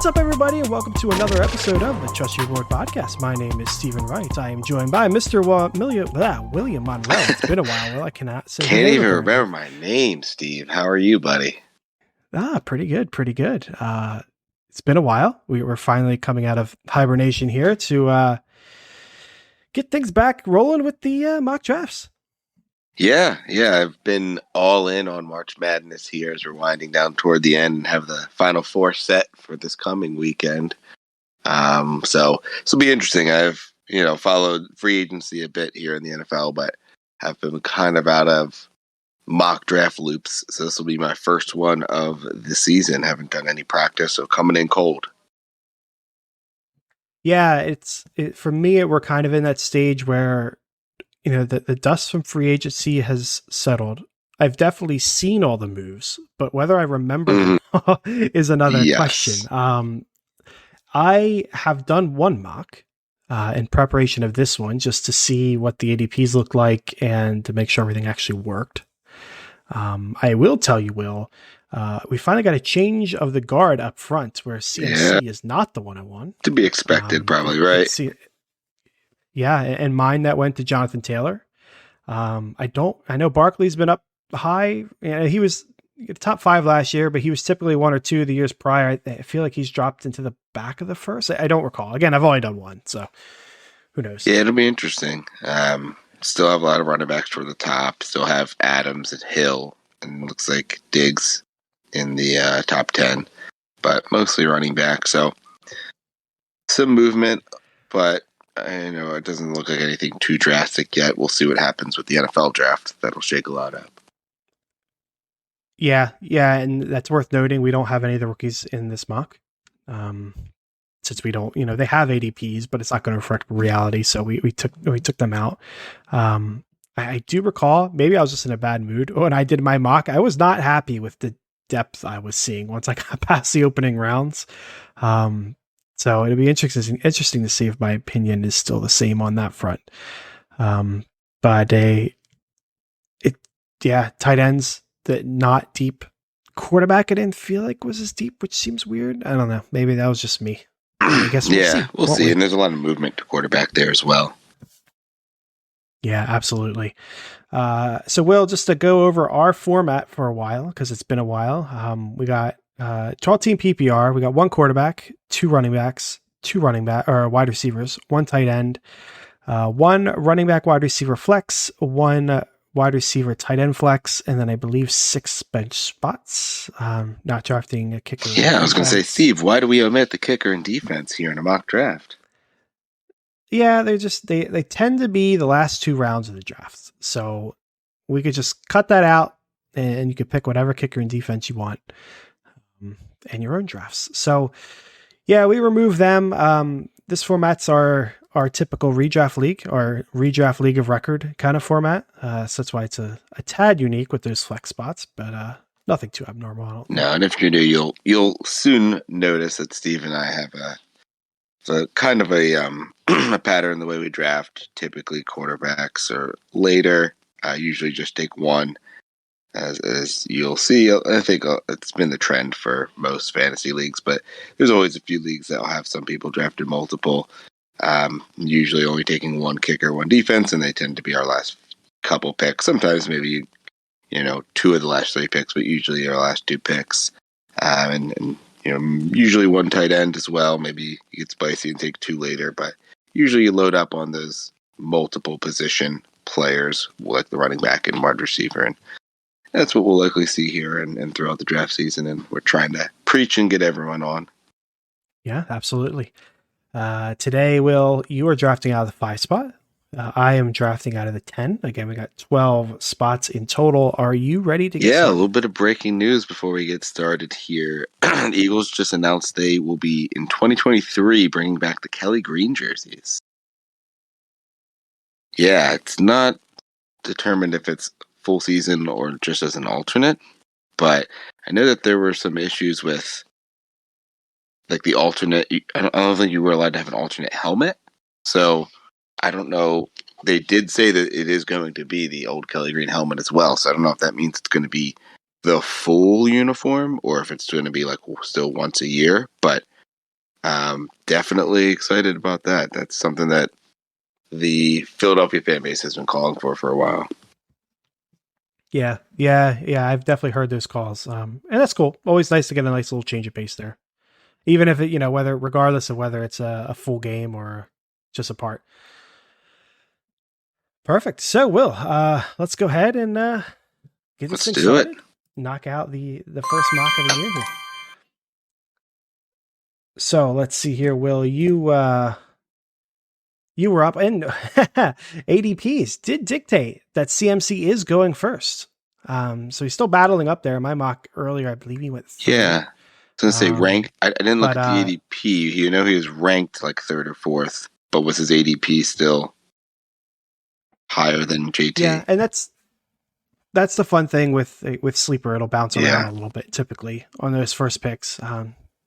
up, everybody, and welcome to another episode of the Trust Your Board podcast. My name is Stephen Wright. I am joined by Mr. William Monroe. It's been a while. Well, I cannot say. Can't even remember my name, Steve. How are you, buddy? Pretty good. It's been a while. We're finally coming out of hibernation here to get things back rolling with the mock drafts. Yeah. I've been all in on March Madness here as we're winding down toward the end and have the Final Four set for this coming weekend. So this will be interesting. I've followed free agency a bit here in the NFL, but have been kind of out of mock draft loops. So this will be my first one of the season. Haven't done any practice, so coming in cold. Yeah, for me, we're kind of in that stage where the dust from free agency has settled. I've definitely seen all the moves, but whether I remember them is another question. I have done one mock in preparation of this one just to see what the ADPs look like and to make sure everything actually worked. I will tell you, Will, we finally got a change of the guard up front where CMC is not the one I want. To be expected, probably, right? Yeah, and mine that went to Jonathan Taylor. I know Barkley's been up high. He was top 5 last year, but he was typically 1 or 2 the years prior. I feel like he's dropped into the back of the first. I don't recall. Again, I've only done one, so who knows? Yeah, it'll be interesting. Still have a lot of running backs toward the top. Still have Adams and Hill, and it looks like Diggs in the top 10, but mostly running back. So some movement, but it doesn't look like anything too drastic yet. We'll see what happens with the NFL draft. That'll shake a lot up. Yeah, and that's worth noting. We don't have any of the rookies in this mock. Since we don't, they have ADPs, but it's not going to reflect reality. So we took them out. I do recall, maybe I was just in a bad mood when I did my mock. I was not happy with the depth I was seeing once I got past the opening rounds. So it'll be interesting to see if my opinion is still the same on that front. But tight ends that not deep. Quarterback I didn't feel like was as deep, which seems weird. I don't know. Maybe that was just me. I guess we'll see. And there's a lot of movement to quarterback there as well. Yeah, absolutely. So Will, just to go over our format for a while, because it's been a while, we got 12-team PPR. We got 1 quarterback, 2 running backs, 2 wide receivers, 1 tight end, 1 running back wide receiver flex, 1 wide receiver tight end flex, and then I believe 6 bench spots. Not drafting a kicker. Yeah, I was going to say, Steve, why do we omit the kicker and defense here in a mock draft? Yeah, they tend to be the last 2 rounds of the draft. So we could just cut that out and you could pick whatever kicker and defense you want in your own drafts. So yeah, we remove them. This format's our typical redraft league or redraft league of record kind of format. So that's why it's a tad unique with those flex spots, but nothing too abnormal. No, and if you do, you'll soon notice that Steve and I have a kind of a pattern the way we draft. Typically, quarterbacks are later. I usually just take 1, as you'll see. I think it's been the trend for most fantasy leagues, but there's always a few leagues that will have some people drafted multiple. Usually only taking 1 kicker, 1 defense, and they tend to be our last couple picks. Sometimes maybe 2 of the last 3 picks, but usually our last 2 picks. And usually 1 tight end as well. Maybe you get spicy and take 2 later, but usually you load up on those multiple position players like the running back and wide receiver, and that's what we'll likely see here and throughout the draft season. And we're trying to preach and get everyone on. Yeah, absolutely. Today, Will, you are drafting out of the 5 spot. I am drafting out of the 10. Again, we got 12 spots in total. Are you ready to get started? A little bit of breaking news before we get started here. The Eagles just announced they will be, in 2023, bringing back the Kelly Green jerseys. Yeah, it's not determined if it's full season or just as an alternate, but I know that there were some issues with like the alternate. I don't think you were allowed to have an alternate helmet, so I don't know. They did say that it is going to be the old Kelly Green helmet as well, so I don't know if that means it's going to be the full uniform or if it's going to be like still once a year, but Definitely excited about that. That's something that the Philadelphia fan base has been calling for a while. Yeah. I've definitely heard those calls. And that's cool. Always nice to get a nice little change of pace there. Even if it, regardless of whether it's a full game or just a part. Perfect. So, Will, let's go ahead and get this thing started. Knock out the first mock of the year here. So let's see here, Will. You were up, and ADPs did dictate that CMC is going first. So he's still battling up there. My mock earlier, I believe he went third. Yeah. I was going to say ranked. I didn't look at the ADP. He was ranked like third or fourth, but was his ADP still higher than JT? Yeah, and that's the fun thing with Sleeper. It'll bounce around a little bit typically on those first picks,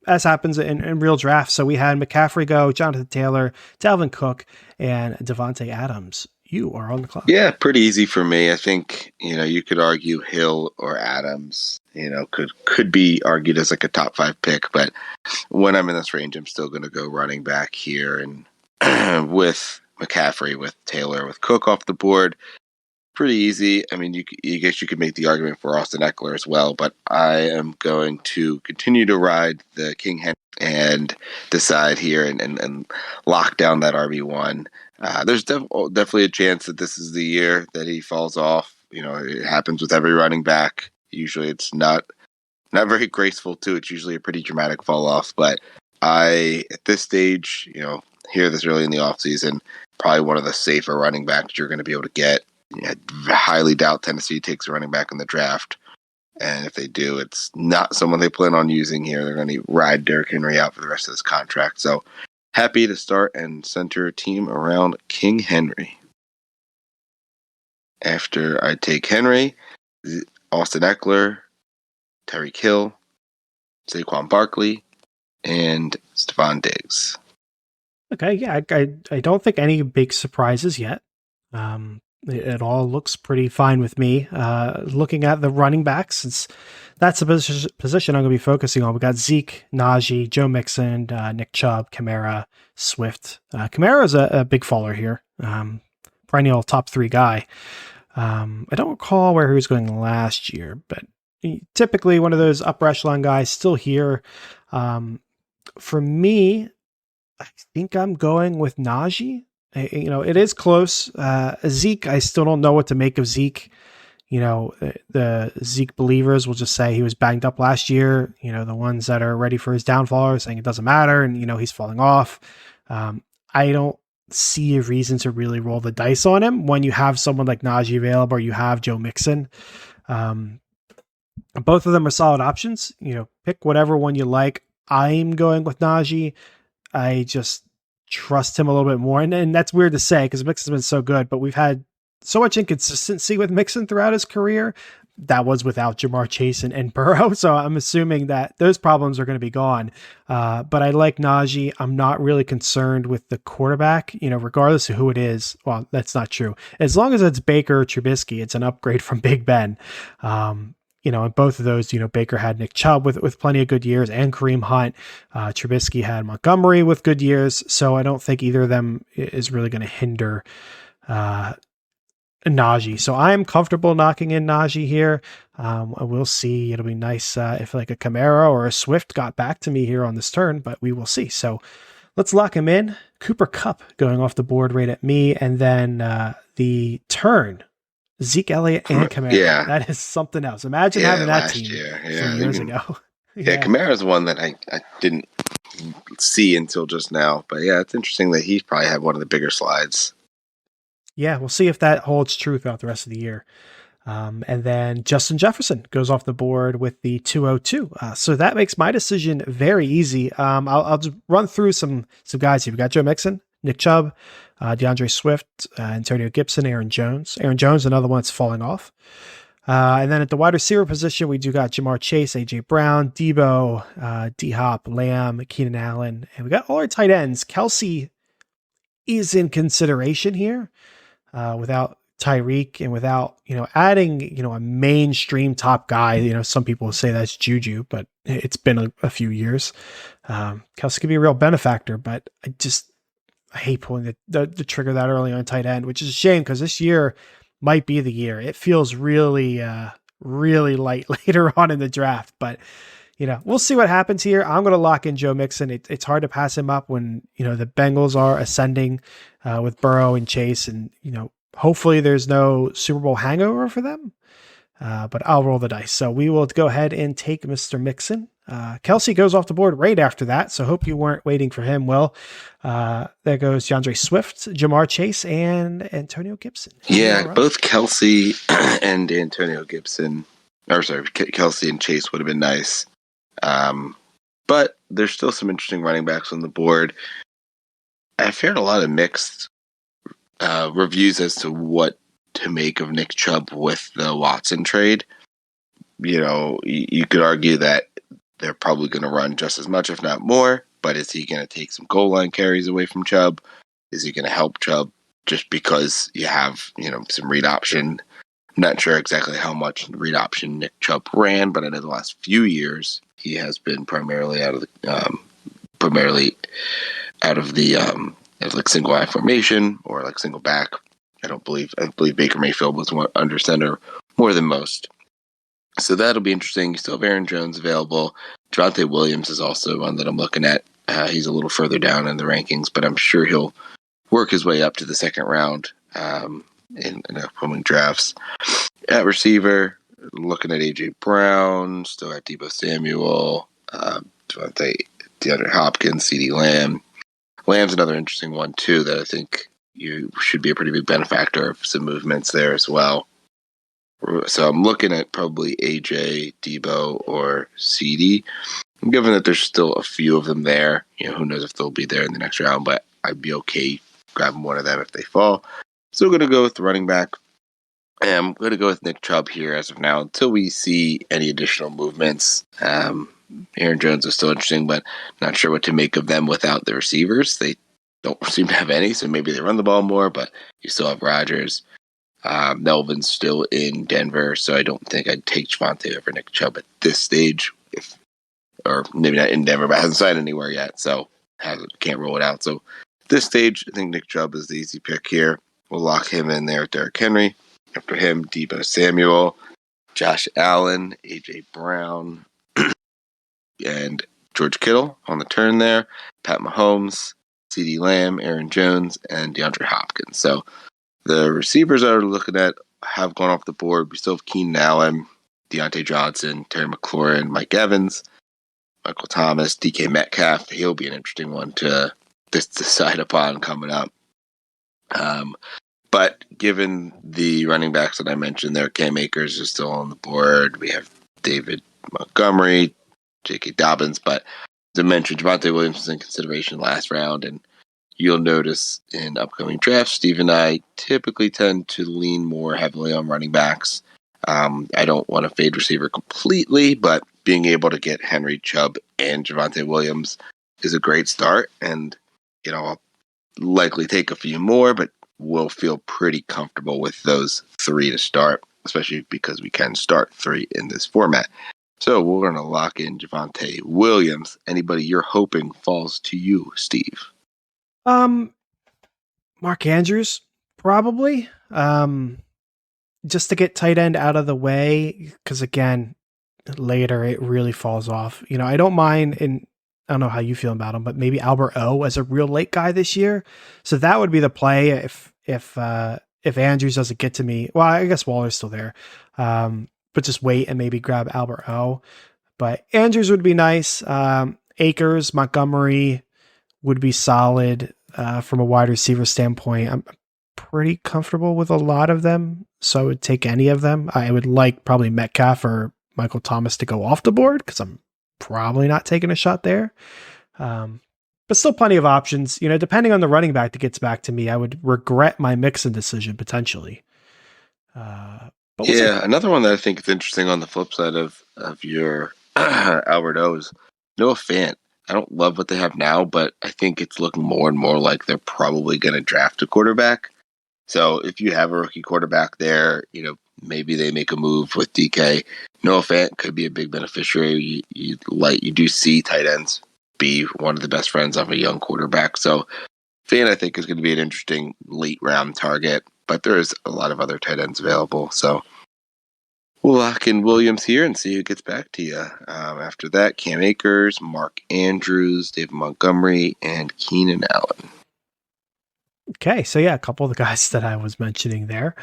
as happens in real drafts. So we had McCaffrey go, Jonathan Taylor, Dalvin Cook, and Devontae Adams. You are on the clock. Yeah, pretty easy for me. I think, you could argue Hill or Adams, could be argued as like a top 5 pick, but when I'm in this range, I'm still going to go running back here. And with McCaffrey, with Taylor, with Cook off the board, pretty easy. I mean, you guess you could make the argument for Austin Eckler as well, but I am going to continue to ride the King Henry and decide here and lock down that RB1. There's definitely a chance that this is the year that he falls off. It happens with every running back. Usually it's not very graceful too. It's usually a pretty dramatic fall off, but at this stage, here this early in the offseason, probably one of the safer running backs you're going to be able to get. I highly doubt Tennessee takes a running back in the draft. And if they do, it's not someone they plan on using here. They're going to ride Derrick Henry out for the rest of this contract. So happy to start and center a team around King Henry. After I take Henry, Austin Eckler, Tyreek Hill, Saquon Barkley, and Stephon Diggs. Okay, yeah, I don't think any big surprises yet. It all looks pretty fine with me. Looking at the running backs, since that's the position I'm going to be focusing on. We got Zeke, Najee, Joe Mixon, Nick Chubb, Kamara, Swift. Kamara is a big faller here. Perennial top 3 guy. I don't recall where he was going last year, but typically one of those upper echelon guys still here. For me, I think I'm going with Najee. It is close. Zeke, I still don't know what to make of Zeke. The Zeke believers will just say he was banged up last year. The ones that are ready for his downfall are saying it doesn't matter and, he's falling off. I don't see a reason to really roll the dice on him when you have someone like Najee available or you have Joe Mixon. Both of them are solid options. Pick whatever one you like. I'm going with Najee. I just trust him a little bit more. And that's weird to say because Mixon's been so good, but we've had so much inconsistency with Mixon throughout his career. That was without Jamar Chase and Burrow. So I'm assuming that those problems are going to be gone. But I like Najee. I'm not really concerned with the quarterback, regardless of who it is. Well, that's not true. As long as it's Baker or Trubisky, it's an upgrade from Big Ben. And both of those, Baker had Nick Chubb with plenty of good years and Kareem Hunt. Trubisky had Montgomery with good years. So I don't think either of them is really going to hinder Najee. So I'm comfortable knocking in Najee here. We'll see. It'll be nice if like a Kamara or a Swift got back to me here on this turn, but we will see. So let's lock him in. Cooper Kupp going off the board right at me. And then the turn. Zeke Elliott and Kamara. Yeah. That is something else. Imagine having that team 3 years ago. Kamara's one that I didn't see until just now. But yeah, it's interesting that he's probably had one of the bigger slides. Yeah, we'll see if that holds true throughout the rest of the year. And then Justin Jefferson goes off the board with the 202. So that makes my decision very easy. I'll just run through some guys here. We got Joe Mixon, Nick Chubb, DeAndre Swift, Antonio Gibson, Aaron Jones. Aaron Jones, another one that's falling off. And then at the wide receiver position, we do got Jamar Chase, A.J. Brown, Debo, D-Hop, Lamb, Keenan Allen. And we got all our tight ends. Kelsey is in consideration here without Tyreek and without, adding, a mainstream top guy, some people say that's Juju, but it's been a few years. Kelsey could be a real benefactor, but I hate pulling the trigger that early on tight end, which is a shame because this year might be the year. It feels really, really light later on in the draft, but we'll see what happens here. I'm going to lock in Joe Mixon. It's hard to pass him up when, the Bengals are ascending with Burrow and Chase, and, hopefully there's no Super Bowl hangover for them. But I'll roll the dice. So we will go ahead and take Mr. Mixon. Kelsey goes off the board right after that. So hope you weren't waiting for him. Well, there goes DeAndre Swift, Jamar Chase, and Antonio Gibson. Yeah, both Kelsey and Antonio Gibson, Kelsey and Chase would have been nice. But there's still some interesting running backs on the board. I've heard a lot of mixed reviews as to what to make of Nick Chubb with the Watson trade. You could argue that they're probably going to run just as much, if not more, but is he going to take some goal line carries away from Chubb? Is he going to help Chubb just because you have, some read option? I'm not sure exactly how much read option Nick Chubb ran, but I know the last few years he has been primarily out of the like single eye formation or like single back. I believe Baker Mayfield was under center more than most. So that'll be interesting. You still have Aaron Jones available. Javonte Williams is also one that I'm looking at. He's a little further down in the rankings, but I'm sure he'll work his way up to the second round in upcoming drafts. At receiver, looking at A.J. Brown, still at Deebo Samuel, DeAndre Hopkins, CeeDee Lamb. Lamb's another interesting one, too, that I think you should be a pretty big benefactor of some movements there as well. So I'm looking at probably AJ, Debo, or CD. Given that there's still a few of them there, who knows if they'll be there in the next round, but I'd be okay grabbing one of them if they fall. So we're going to go with the running back. And I'm going to go with Nick Chubb here as of now until we see any additional movements. Aaron Jones is still interesting, but not sure what to make of them without the receivers. They don't seem to have any, so maybe they run the ball more, but you still have Rodgers. Melvin's still in Denver, so I don't think I'd take Javonte over Nick Chubb at this stage, or maybe not in Denver, but hasn't signed anywhere yet, so can't rule it out. So at this stage, I think Nick Chubb is the easy pick here. We'll lock him in there with Derrick Henry. After him, Deebo Samuel, Josh Allen, A.J. Brown, and George Kittle on the turn there. Pat Mahomes, CeeDee Lamb, Aaron Jones, and DeAndre Hopkins. So the receivers I are looking at have gone off the board. We still have Keenan Allen, Deontay Johnson, Terry McLaurin, Mike Evans, Michael Thomas, DK Metcalf. He'll be an interesting one to decide upon coming up. But given the running backs that I mentioned there, Cam Akers is still on the board. We have David Montgomery, J.K. Dobbins. But as I mentioned, Javonte Williams was in consideration last round. And you'll notice in upcoming drafts, Steve and I typically tend to lean more heavily on running backs. I don't want to fade receiver completely, but being able to get Henry, Chubb, and Javonte Williams is a great start. And, I'll likely take a few more, but we'll feel pretty comfortable with those three to start, especially because we can start three in this format. So we're going to lock in Javonte Williams. Anybody you're hoping falls to you, Steve? Mark Andrews, probably. Just to get tight end out of the way, because again, later it really falls off. I don't mind, and I don't know how you feel about him, but maybe Albert O as a real late guy this year. So that would be the play if Andrews doesn't get to me. Well, I guess Waller's still there, but just wait and maybe grab Albert O. But Andrews would be nice. Akers, Montgomery would be solid from a wide receiver standpoint. I'm pretty comfortable with a lot of them, so I would take any of them. I would like probably Metcalf or Michael Thomas to go off the board because I'm probably not taking a shot there. But still plenty of options. Depending on the running back that gets back to me, I would regret my Mixon decision potentially. But another one that I think is interesting on the flip side of your Albert O is Noah Fant. I don't love what they have now, but I think it's looking more and more like they're probably going to draft a quarterback. So if you have a rookie quarterback there, maybe they make a move with DK. Noah Fant could be a big beneficiary. You do see tight ends be one of the best friends of a young quarterback. So Fant, I think, is going to be an interesting late round target, but there is a lot of other tight ends available. So we'll lock in Williams here and see who gets back to you. After that, Cam Akers, Mark Andrews, David Montgomery, and Keenan Allen. Okay, so yeah, a couple of the guys that I was mentioning there.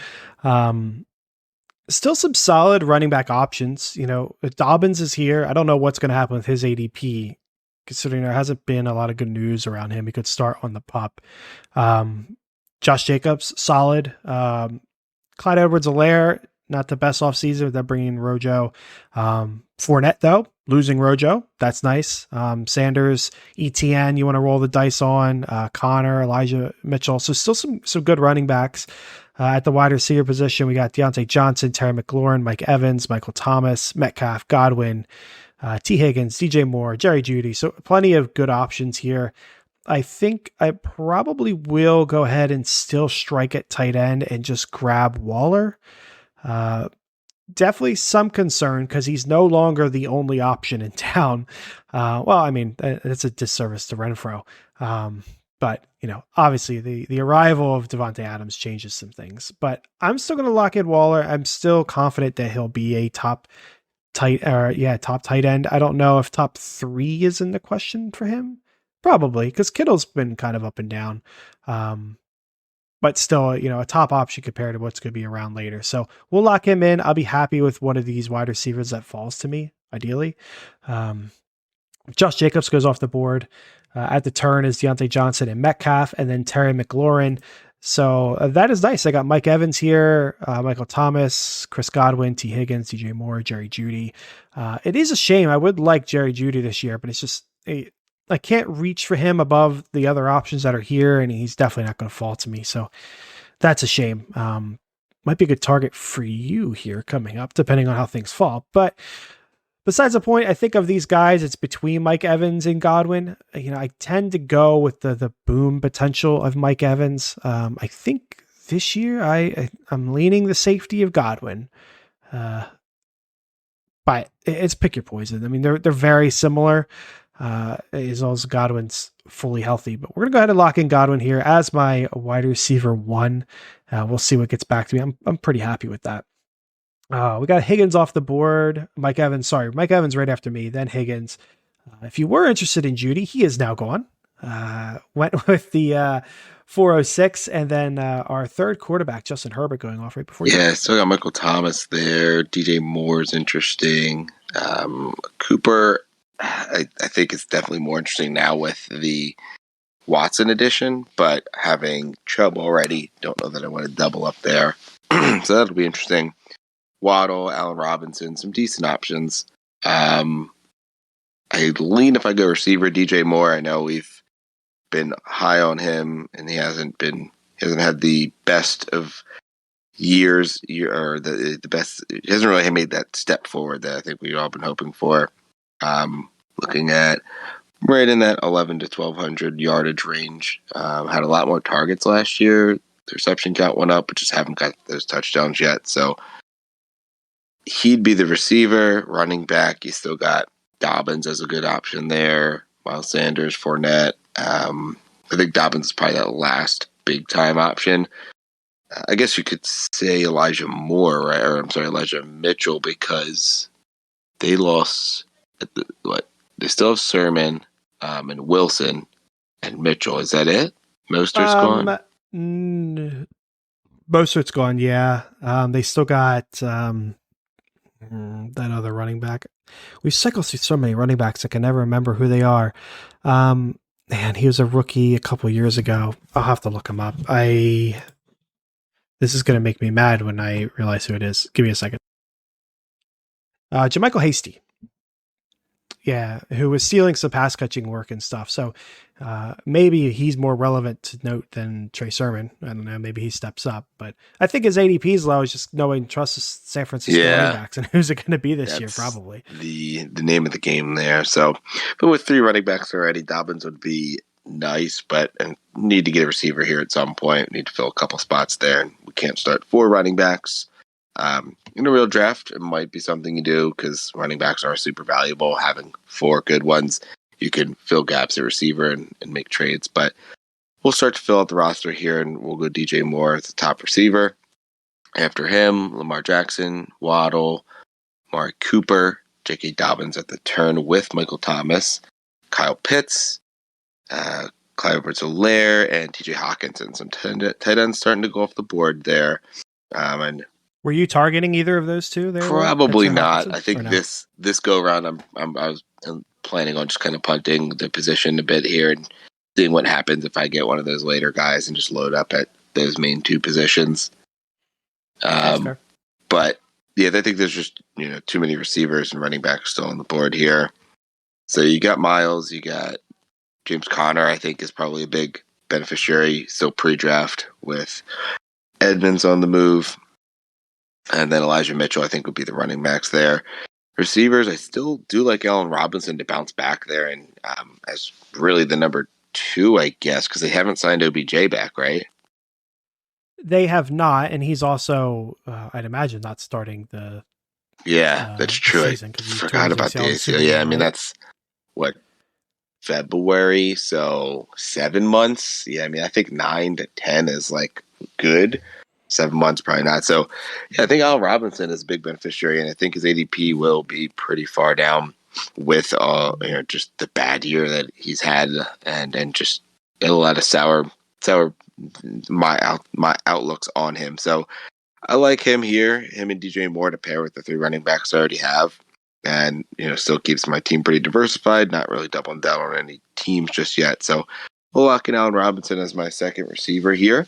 Still some solid running back options. Dobbins is here. I don't know what's going to happen with his ADP, considering there hasn't been a lot of good news around him. He could start on the pup. Josh Jacobs, solid. Clyde Edwards-Helaire, not the best offseason with them bringing in Rojo. Fournette, though, losing Rojo. That's nice. Sanders, ETN, you want to roll the dice on. Connor, Elijah Mitchell. So still some good running backs. At the wide receiver position, we got Deontay Johnson, Terry McLaurin, Mike Evans, Michael Thomas, Metcalf, Godwin, T. Higgins, DJ Moore, Jerry Jeudy. So plenty of good options here. I think I probably will go ahead and still strike at tight end and just grab Waller. Definitely some concern because he's no longer the only option in town. It's a disservice to Renfro. But obviously the arrival of Devontae Adams changes some things, but I'm still going to lock in Waller. I'm still confident that he'll be a top tight end. I don't know if top 3 is in the question for him. Probably, because Kittle's been kind of up and down. But still, a top option compared to what's going to be around later. So we'll lock him in. I'll be happy with one of these wide receivers that falls to me, ideally. Josh Jacobs goes off the board. At the turn is Deontay Johnson and Metcalf, and then Terry McLaurin. So that is nice. I got Mike Evans here, Michael Thomas, Chris Godwin, T. Higgins, DJ Moore, Jerry Jeudy. It is a shame. I would like Jerry Jeudy this year, but it's just I can't reach for him above the other options that are here, and he's definitely not going to fall to me. So that's a shame. Might be a good target for you here coming up, depending on how things fall. But besides the point, I think of these guys, it's between Mike Evans and Godwin. I tend to go with the boom potential of Mike Evans. I think this year I'm leaning the safety of Godwin. But it's pick your poison. I mean, they're very similar. As long as Godwin's fully healthy, but we're gonna go ahead and lock in Godwin here as my wide receiver 1. We'll see what gets back to me. I'm pretty happy with that. We got Higgins off the board. Mike Evans right after me, then Higgins. If you were interested in Jeudy, he is now gone. Went with the 406, and then our third quarterback, Justin Herbert, going off right before you. Yeah, so I got Michael Thomas there. DJ Moore's interesting. Cooper, I think it's definitely more interesting now with the Watson edition, but having Chubb already, don't know that I want to double up there. So that'll be interesting. Waddle, Allen Robinson, some decent options. I lean if I go receiver, DJ Moore. I know we've been high on him, and he hasn't had the best of years, or the best. He hasn't really made that step forward that I think we've all been hoping for. Looking at right in that 11 to 1,200 yardage range. Had a lot more targets last year. The reception count went up, but just haven't got those touchdowns yet. So he'd be the receiver. Running back, you still got Dobbins as a good option there. Miles Sanders, Fournette. I think Dobbins is probably that last big-time option. I guess you could say Elijah Moore, right? Or I'm sorry, Elijah Mitchell, because they lost they still have Sermon and Wilson and Mitchell. Is that it? Mostert's gone? Mostert's gone, yeah. They still got that other running back. We've cycled through so many running backs I can never remember who they are. Man, he was a rookie a couple years ago. I'll have to look him up. This is going to make me mad when I realize who it is. Give me a second. Jermichael Hasty. Yeah, who was stealing some pass catching work and stuff. So maybe he's more relevant to note than Trey Sermon. I don't know. Maybe he steps up, but I think his ADP is low. Is just no one trusts San Francisco running backs, and who's it going to be this year? Probably the name of the game there. So, but with 3 running backs already, Dobbins would be nice, but and need to get a receiver here at some point. We need to fill a couple spots there, and we can't start 4 running backs. In a real draft, it might be something you do because running backs are super valuable. Having 4 good ones, you can fill gaps at receiver and make trades. But we'll start to fill out the roster here, and we'll go DJ Moore as the top receiver. After him, Lamar Jackson, Waddle, Amari Cooper, J.K. Dobbins at the turn with Michael Thomas, Kyle Pitts, Clyde Edwards-Helaire, and TJ Hawkinson. Some tight ends starting to go off the board there. And were you targeting either of those two there? Probably not. I think this go around, I was planning on just kind of punting the position a bit here and seeing what happens if I get one of those later guys and just load up at those main 2 positions. But yeah, I think there's just too many receivers and running backs still on the board here. So you got Miles, you got James Conner. I think is probably a big beneficiary still pre-draft with Edmonds on the move. And then Elijah Mitchell, I think, would be the running backs there. Receivers, I still do like Allen Robinson to bounce back there and as really the number 2, I guess, because they haven't signed OBJ back, right? They have not, and he's also, I'd imagine, not starting the. Yeah, that's true. I forgot about the ACL. Yeah, I mean that's what February, so 7 months. Yeah, I mean I think 9 to 10 is like good. 7 months, probably not. So, yeah, I think Al Robinson is a big beneficiary, and I think his ADP will be pretty far down with just the bad year that he's had, and just a lot of sour my outlooks on him. So, I like him here, him and DJ Moore to pair with the 3 running backs I already have, and still keeps my team pretty diversified. Not really doubling down on any teams just yet. So, we'll lock in Allen Robinson as my second receiver here.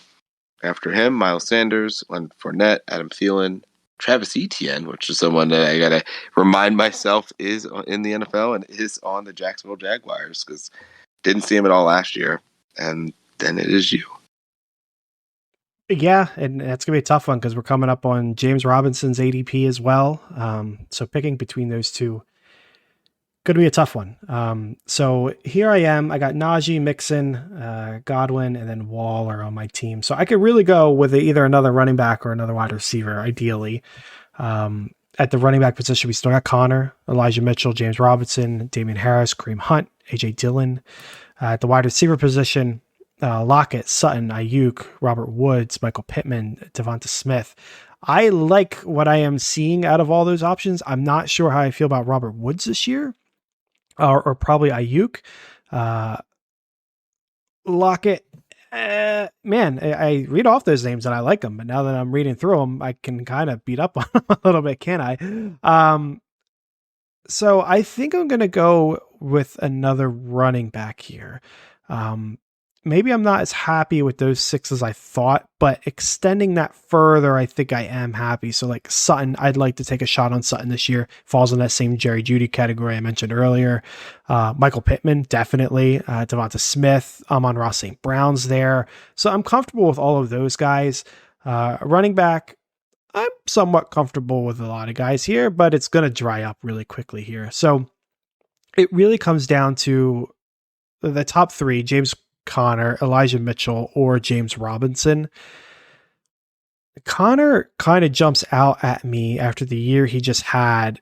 After him, Miles Sanders, Leonard Fournette, Adam Thielen, Travis Etienne, which is someone that I got to remind myself is in the NFL and is on the Jacksonville Jaguars because didn't see him at all last year. And then it is you. Yeah, and that's going to be a tough one because we're coming up on James Robinson's ADP as well. So picking between those two going to be a tough one. So here I am. I got Najee, Mixon, Godwin, and then Waller on my team. So I could really go with either another running back or another wide receiver, ideally. At the running back position, we still got Connor, Elijah Mitchell, James Robinson, Damien Harris, Kareem Hunt, A.J. Dillon. At the wide receiver position, Lockett, Sutton, Ayuk, Robert Woods, Michael Pittman, Devonta Smith. I like what I am seeing out of all those options. I'm not sure how I feel about Robert Woods this year. Or probably Ayuk, Lockett. Man, I read off those names and I like them, but now that I'm reading through them, I can kind of beat up on them a little bit, can I? So I think I'm going to go with another running back here. Maybe I'm not as happy with those 6 as I thought, but extending that further, I think I am happy. So like Sutton, I'd like to take a shot on Sutton this year. Falls in that same Jerry Jeudy category I mentioned earlier. Michael Pittman, definitely. Devonta Smith, Amon-Ra St. Brown's there. So I'm comfortable with all of those guys. Running back, I'm somewhat comfortable with a lot of guys here, but it's going to dry up really quickly here. So it really comes down to the top 3, James Connor, Elijah Mitchell, or James Robinson. Connor kind of jumps out at me after the year he just had.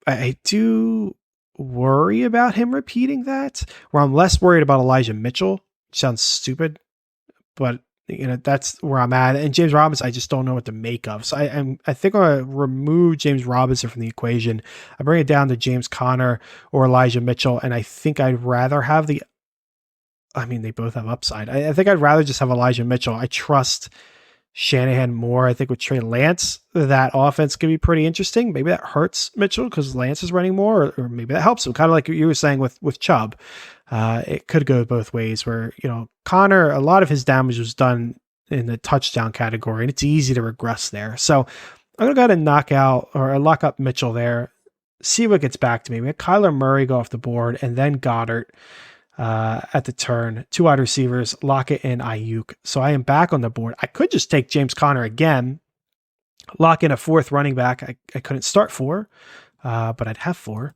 I do worry about him repeating that, where I'm less worried about Elijah Mitchell. Sounds stupid, but that's where I'm at. And James Robinson, I just don't know what to make of. So I think I'm going to remove James Robinson from the equation. I bring it down to James Conner or Elijah Mitchell, and I think I'd rather have they both have upside. I think I'd rather just have Elijah Mitchell. I trust Shanahan more. I think with Trey Lance, that offense could be pretty interesting. Maybe that hurts Mitchell because Lance is running more, or maybe that helps him. Kind of like you were saying with Chubb. It could go both ways where, Connor, a lot of his damage was done in the touchdown category, and it's easy to regress there. So I'm going to go ahead and lock up Mitchell there, see what gets back to me. We had Kyler Murray go off the board, and then Goddard at the turn, 2 wide receivers, Lockett and Ayuk. So I am back on the board. I could just take James Conner again, lock in a 4th running back. I couldn't start 4, but I'd have 4.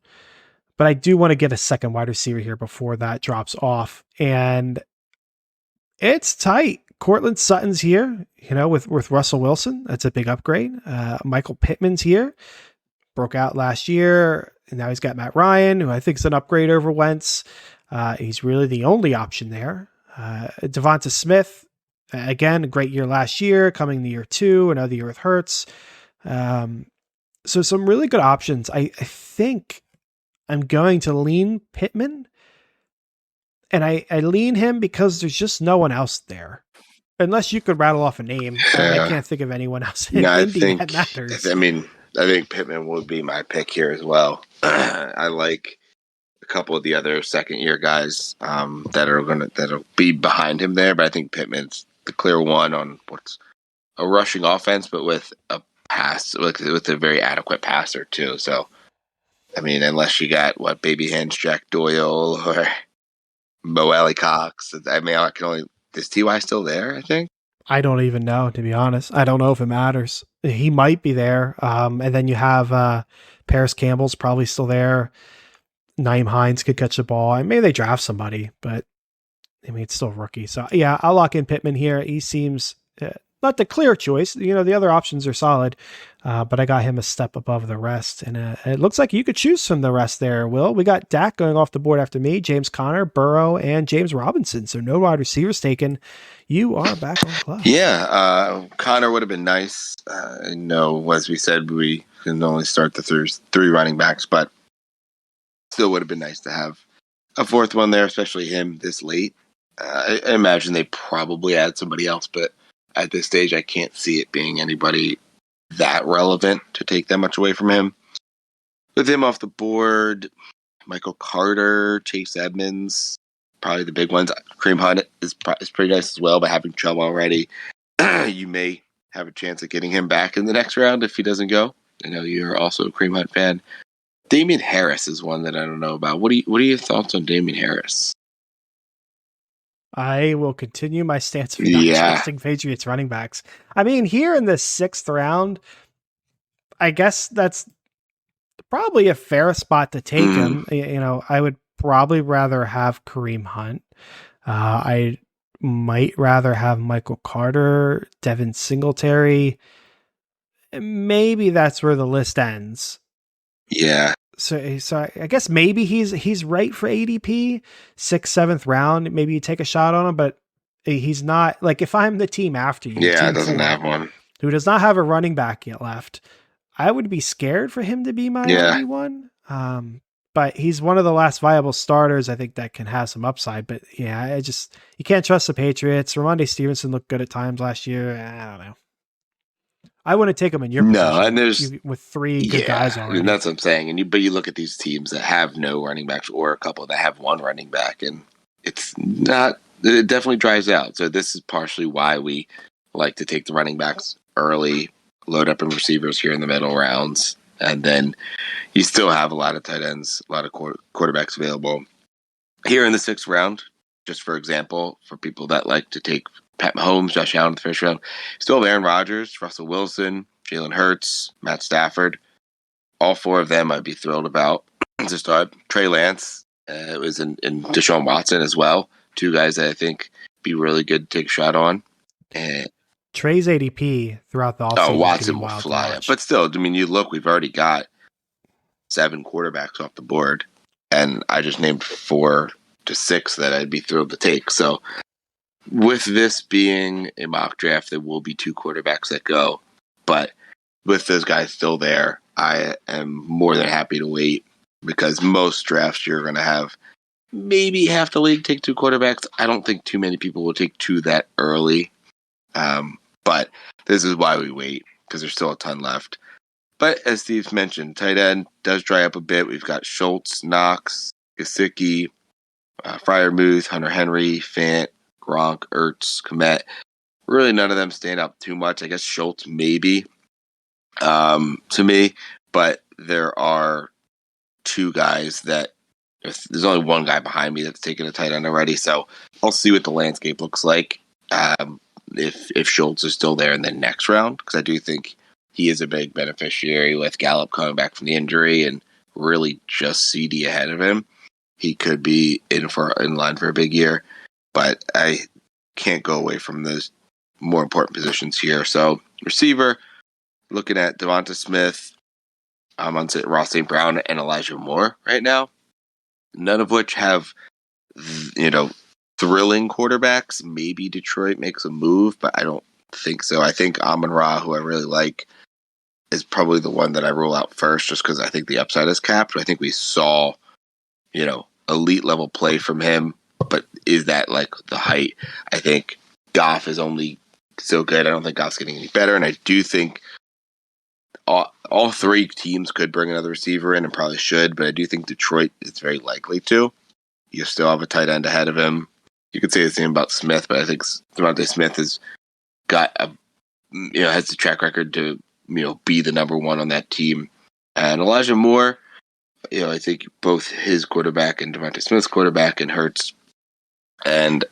But I do want to get a second wide receiver here before that drops off. And it's tight. Cortland Sutton's here, with Russell Wilson. That's a big upgrade. Michael Pittman's here. Broke out last year. And now he's got Matt Ryan, who I think is an upgrade over Wentz. He's really the only option there. Devonta Smith, again, a great year last year, coming to year 2, another year with Hurts. So some really good options. I think I'm going to lean Pittman. And I lean him because there's just no one else there. Unless you could rattle off a name. I can't think of anyone else in Indy that matters. I think Pittman would be my pick here as well. I like a couple of the other second-year guys that'll be behind him there, but I think Pittman's the clear one on what's a rushing offense, but with a pass, with a very adequate passer too. So, unless you got baby hands Jack Doyle or Mo Alley Cox, is T.Y. still there, I think? I don't even know, to be honest. I don't know if it matters. He might be there. And then you have Paris Campbell's probably still there. Naeem Hines could catch the ball. Maybe they draft somebody, but it's still a rookie. So yeah, I'll lock in Pittman here. He seems not the clear choice. The other options are solid, but I got him a step above the rest. And it looks like you could choose from the rest there, Will. We got Dak going off the board after me, James Conner, Burrow, and James Robinson. So no wide receivers taken. You are back on club. Yeah, Conner would have been nice. As we said, we can only start the three running backs, but still would have been nice to have a fourth one there, especially him this late. I imagine they probably add somebody else, but at this stage, I can't see it being anybody that relevant to take that much away from him. With him off the board, Michael Carter, Chase Edmonds, probably the big ones. Kareem Hunt is pretty nice as well, but having Chubb already, you may have a chance of getting him back in the next round if he doesn't go. I know you're also a Kareem Hunt fan. Damien Harris is one that I don't know about. What are your thoughts on Damien Harris? I will continue my stance of not trusting Patriots running backs. Here in the 6th round, I guess that's probably a fair spot to take him. I would probably rather have Kareem Hunt. I might rather have Michael Carter, Devin Singletary. Maybe that's where the list ends. Yeah. So I guess maybe he's right for ADP, 6th, 7th round. Maybe you take a shot on him, but he's not. Like, if I'm the team after you, it doesn't have one, who does not have a running back yet left, I would be scared for him to be my only one. But he's one of the last viable starters, I think, that can have some upside. But yeah, you can't trust the Patriots. Ramondre Stevenson looked good at times last year. I don't know. I wouldn't take him in your position. No, and there's with 3 good guys already. And that's what I'm saying. But you look at these teams that have no running backs, or a couple that have one running back, and it's not. It definitely dries out. So this is partially why we like to take the running backs early, load up in receivers here in the middle rounds, and then you still have a lot of tight ends, a lot of quarterbacks available here in the 6th round. Just for example, for people that like to take Pat Mahomes, Josh Allen in the 1st round. Still have Aaron Rodgers, Russell Wilson, Jalen Hurts, Matt Stafford. All 4 of them I'd be thrilled about to start. Trey Lance was in Deshaun Watson as well. 2 guys that I think be really good to take a shot on. And Trey's ADP throughout the offseason. Watson will fly up. But still, you look, we've already got 7 quarterbacks off the board. And I just named 4 to 6 that I'd be thrilled to take. So with this being a mock draft, there will be 2 quarterbacks that go. But with those guys still there, I am more than happy to wait, because most drafts you're going to have maybe half the league take 2 quarterbacks. I don't think too many people will take 2 that early. But this is why we wait, because there's still a ton left. But as Steve mentioned, tight end does dry up a bit. We've got Schultz, Knox, Gesicki, Freiermuth, Hunter Henry, Fant, Gronk, Ertz, Komet. Really none of them stand up too much. I guess Schultz maybe to me, but there are 2 guys that there's only 1 guy behind me that's taken a tight end already. So I'll see what the landscape looks like if Schultz is still there in the next round, because I do think he is a big beneficiary with Gallup coming back from the injury and really just CD ahead of him, he could be in line for a big year. But I can't go away from those more important positions here. So receiver, looking at Devonta Smith, I'm on Ross St. Brown and Elijah Moore right now. None of which have, thrilling quarterbacks. Maybe Detroit makes a move, but I don't think so. I think Amon-Ra, who I really like, is probably the one that I rule out first, just because I think the upside is capped. I think we saw, elite level play from him, but is that like the height? I think Goff is only so good. I don't think Goff's getting any better, and I do think all three teams could bring another receiver in and probably should, but I do think Detroit is very likely to. You still have a tight end ahead of him. You could say the same about Smith, but I think Devontae Smith has got has the track record to be the number one on that team. And Elijah Moore, I think both his quarterback and Devontae Smith's quarterback and Hurts and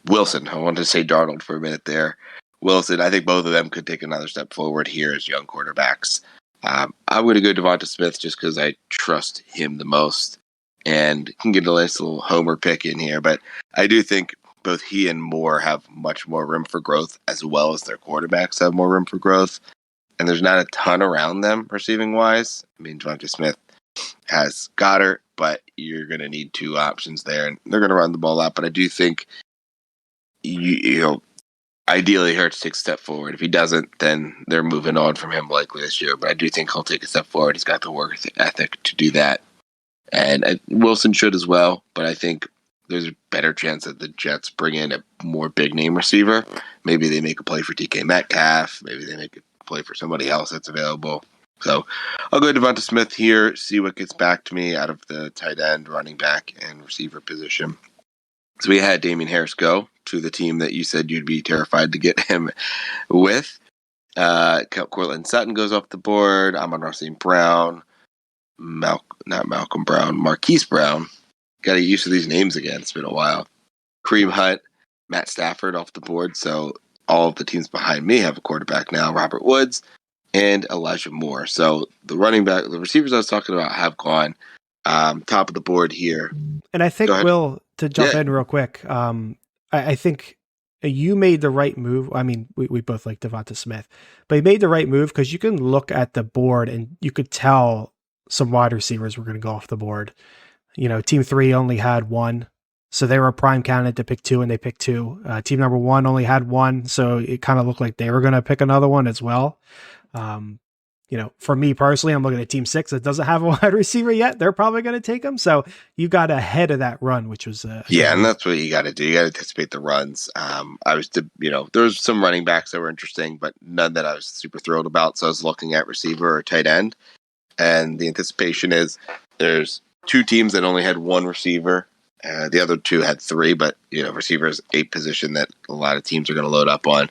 Wilson. I wanted to say Darnold for a minute there. Wilson, I think both of them could take another step forward here as young quarterbacks. I'm going to go Devonta Smith just because I trust him the most and can get a nice little homer pick in here. But I do think both he and Moore have much more room for growth, as well as their quarterbacks have more room for growth. And there's not a ton around them receiving-wise. I mean, Devonta Smith has Goddard, but you're going to need two options there. And they're going to run the ball out. But I do think, ideally, Hurts takes a step forward. If he doesn't, then they're moving on from him likely this year. But I do think he'll take a step forward. He's got the work ethic to do that. And Wilson should as well. But I think there's a better chance that the Jets bring in a more big-name receiver. Maybe they make a play for DK Metcalf. Maybe they make a play for somebody else that's available. So I'll go Devonta Smith here, see what gets back to me out of the tight end, running back, and receiver position. So we had Damien Harris go to the team that you said you'd be terrified to get him with. Cortland Sutton goes off the board. Amon-Ra St. Brown. Marquise Brown. Got to get used to these names again. It's been a while. Kareem Hunt, Matt Stafford off the board. So all of the teams behind me have a quarterback now. Robert Woods and Elijah Moore. So the receivers I was talking about have gone top of the board here. And I think, Will, to jump in real quick, I think you made the right move. I mean, we both like Devonta Smith, but he made the right move because you can look at the board and you could tell some wide receivers were going to go off the board. Team 3 only had one, so they were a prime candidate to pick 2, and they picked 2. Team number 1 only had 1, so it kind of looked like they were going to pick another one as well. For me personally, I'm looking at Team 6 that doesn't have a wide receiver yet. They're probably going to take him. So you got ahead of that run, which was and that's what you got to do. You got to anticipate the runs. There was some running backs that were interesting, but none that I was super thrilled about. So I was looking at receiver or tight end, and the anticipation is there's 2 teams that only had 1 receiver. The other 2 had 3, but receiver is a position that a lot of teams are going to load up on.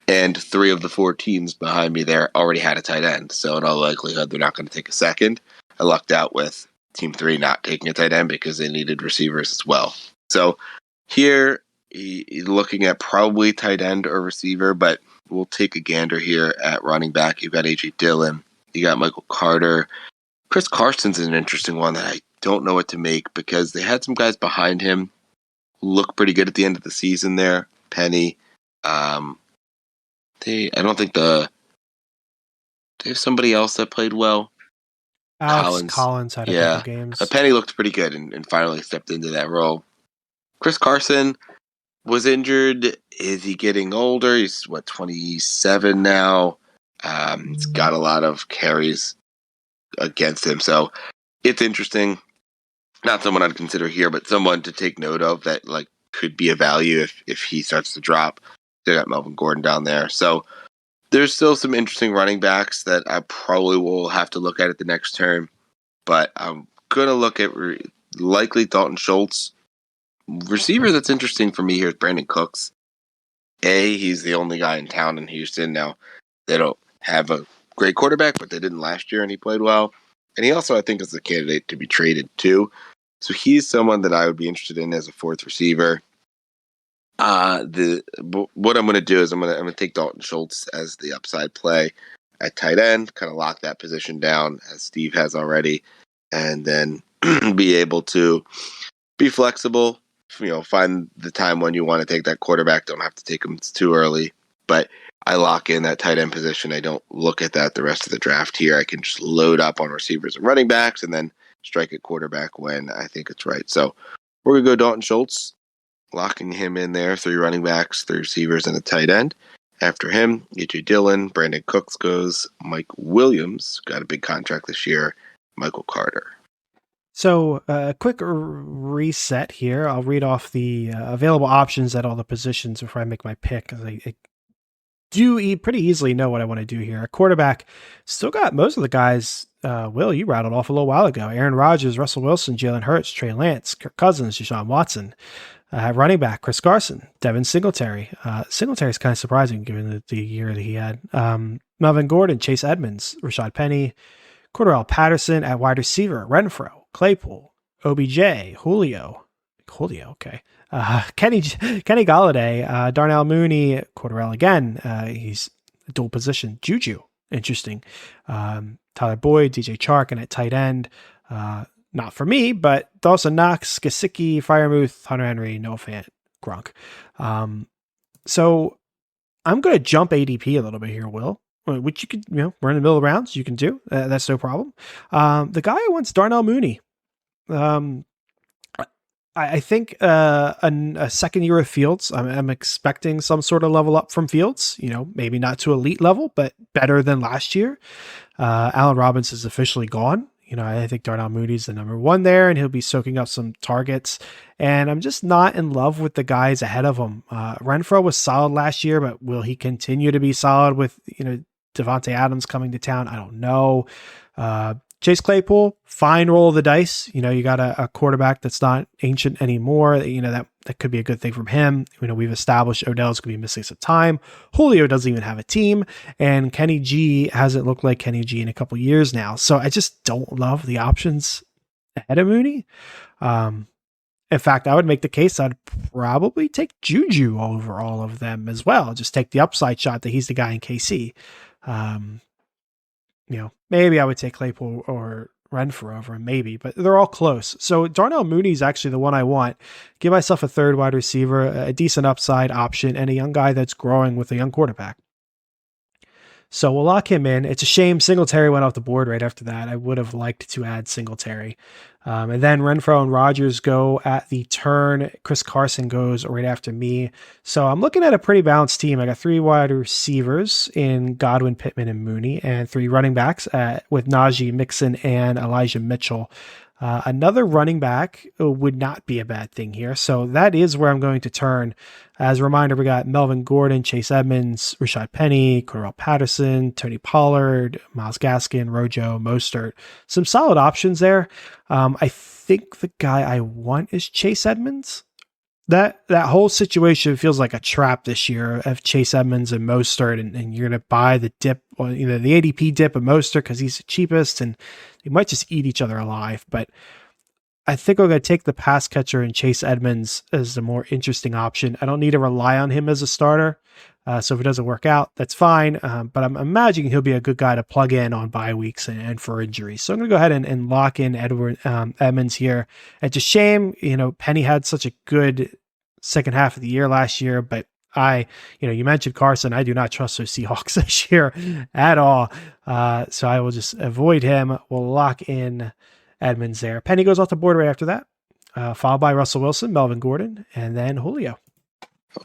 And 3 of the 4 teams behind me there already had a tight end. So in all likelihood, they're not going to take a second. I lucked out with Team 3 not taking a tight end because they needed receivers as well. So here, looking at probably tight end or receiver, but we'll take a gander here at running back. You've got A.J. Dillon. You got Michael Carter. Chris Carson's an interesting one that I don't know what to make because they had some guys behind him look pretty good at the end of the season there. Penny. I don't think they have somebody else that played well. Collins had a couple games. Penny looked pretty good and finally stepped into that role. Chris Carson was injured. Is he getting older? He's 27 now. He's got a lot of carries against him, so it's interesting. Not someone I'd consider here, but someone to take note of that could be a value if he starts to drop. They got Melvin Gordon down there. So there's still some interesting running backs that I probably will have to look at the next term. But I'm going to look at likely Dalton Schultz. Receiver that's interesting for me here is Brandon Cooks. He's the only guy in town in Houston now. They don't have a great quarterback, but they didn't last year, and he played well. And he also, I think, is a candidate to be traded too. So he's someone that I would be interested in as a 4th receiver. What I'm going to do is I'm going to take Dalton Schultz as the upside play. at tight end, kind of lock that position down as Steve has already, and then be able to be flexible, find the time when you want to take that quarterback. Don't have to take him too early, but I lock in that tight end position. I don't look at that the rest of the draft here. I can just load up on receivers and running backs and then strike at quarterback when I think it's right. So we're going to go Dalton Schultz, locking him in there, 3 running backs, 3 receivers, and a tight end. After him, A.J. Dillon, Brandon Cooks goes, Mike Williams, got a big contract this year, Michael Carter. So a quick reset here. I'll read off the available options at all the positions before I make my pick. I do pretty easily know what I want to do here. A quarterback, still got most of the guys, Will, you rattled off a little while ago. Aaron Rodgers, Russell Wilson, Jalen Hurts, Trey Lance, Kirk Cousins, Deshaun Watson. Running back, Chris Carson, Devin Singletary. Singletary is kind of surprising given the year that he had. Melvin Gordon, Chase Edmonds, Rashad Penny, Cordell Patterson at wide receiver, Renfro, Claypool, OBJ, Julio, okay. Kenny Galladay, Darnell Mooney, Cordell again. He's a dual position. Juju, interesting. Tyler Boyd, DJ Chark, and at tight end, not for me, but Dawson Knox, Gesicki, Freiermuth, Hunter Henry, Noah Fant, Gronk. So I'm going to jump ADP a little bit here, Will, which you could, we're in the middle of rounds. You can do. That's no problem. The guy who wants Darnell Mooney. I think a second year of Fields, I'm expecting some sort of level up from Fields, maybe not to elite level, but better than last year. Allen Robinson is officially gone. I think Darnell Mooney's the number 1 there, and he'll be soaking up some targets. And I'm just not in love with the guys ahead of him. Renfro was solid last year, but will he continue to be solid with, Devontae Adams coming to town? I don't know. Chase Claypool, fine roll of the dice. You got a quarterback that's not ancient anymore. That could be a good thing from him. We've established Odell's going to be missing some time. Julio doesn't even have a team. And Kenny G hasn't looked like Kenny G in a couple years now. So I just don't love the options ahead of Mooney. In fact, I would make the case I'd probably take Juju over all of them as well. Just take the upside shot that he's the guy in KC. Maybe I would take Claypool or Renfro over him, maybe, but they're all close. So Darnell Mooney is actually the one I want. Give myself a 3rd wide receiver, a decent upside option, and a young guy that's growing with a young quarterback. So we'll lock him in. It's a shame Singletary went off the board right after that. I would have liked to add Singletary. And then Renfro and Rodgers go at the turn. Chris Carson goes right after me. So I'm looking at a pretty balanced team. I got 3 wide receivers in Godwin, Pittman, and Mooney, and 3 running backs with Najee, Mixon, and Elijah Mitchell. Another running back would not be a bad thing here. So that is where I'm going to turn. As a reminder, we got Melvin Gordon, Chase Edmonds, Rashad Penny, Cordell Patterson, Tony Pollard, Myles Gaskin, Rojo, Mostert. Some solid options there. I think the guy I want is Chase Edmonds. That whole situation feels like a trap this year of Chase Edmonds and Mostert, and you're going to buy the dip, or the ADP dip of Mostert because he's the cheapest, and they might just eat each other alive. But I think I'm going to take the pass catcher and Chase Edmonds as the more interesting option. I don't need to rely on him as a starter. So if it doesn't work out, that's fine. But I'm imagining he'll be a good guy to plug in on bye weeks and for injuries. So I'm going to go ahead and lock in Edmonds here. It's a shame, Penny had such a good second half of the year last year, but you mentioned Carson. I do not trust those Seahawks this year at all. So I will just avoid him. We'll lock in Edmonds there. Penny goes off the board right after that, followed by Russell Wilson, Melvin Gordon, and then Julio.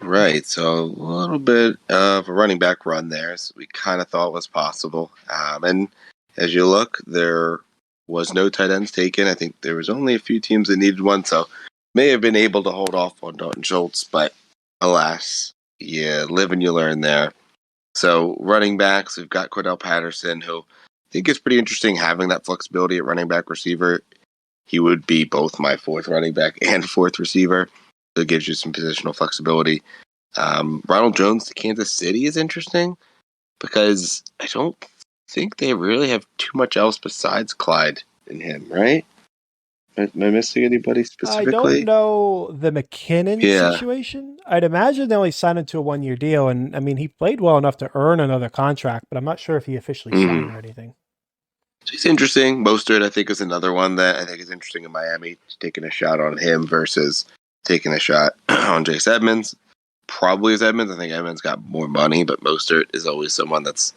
All right, so a little bit of a running back run there, as we kind of thought was possible. And as you look, there was no tight ends taken. I think there was only a few teams that needed one, so may have been able to hold off on Dalton Schultz, but alas, you live and you learn there. So running backs, we've got Cordell Patterson, who I think is pretty interesting having that flexibility at running back receiver. He would be both my 4th running back and 4th receiver. So it gives you some positional flexibility. Ronald Jones to Kansas City is interesting because I don't think they really have too much else besides Clyde in him, right? Am I missing anybody I don't specifically? know the McKinnon Yeah. situation. I'd imagine they only signed him to a 1-year deal, and I mean he played well enough to earn another contract, but I'm not sure if he officially signed Mm. or anything. So he's interesting. Mostert, I think, is another one that I think is interesting in Miami. Taking a shot on him versus taking a shot on Chase Edmonds. Probably is Edmonds. I think Edmonds got more money, but Mostert is always someone that's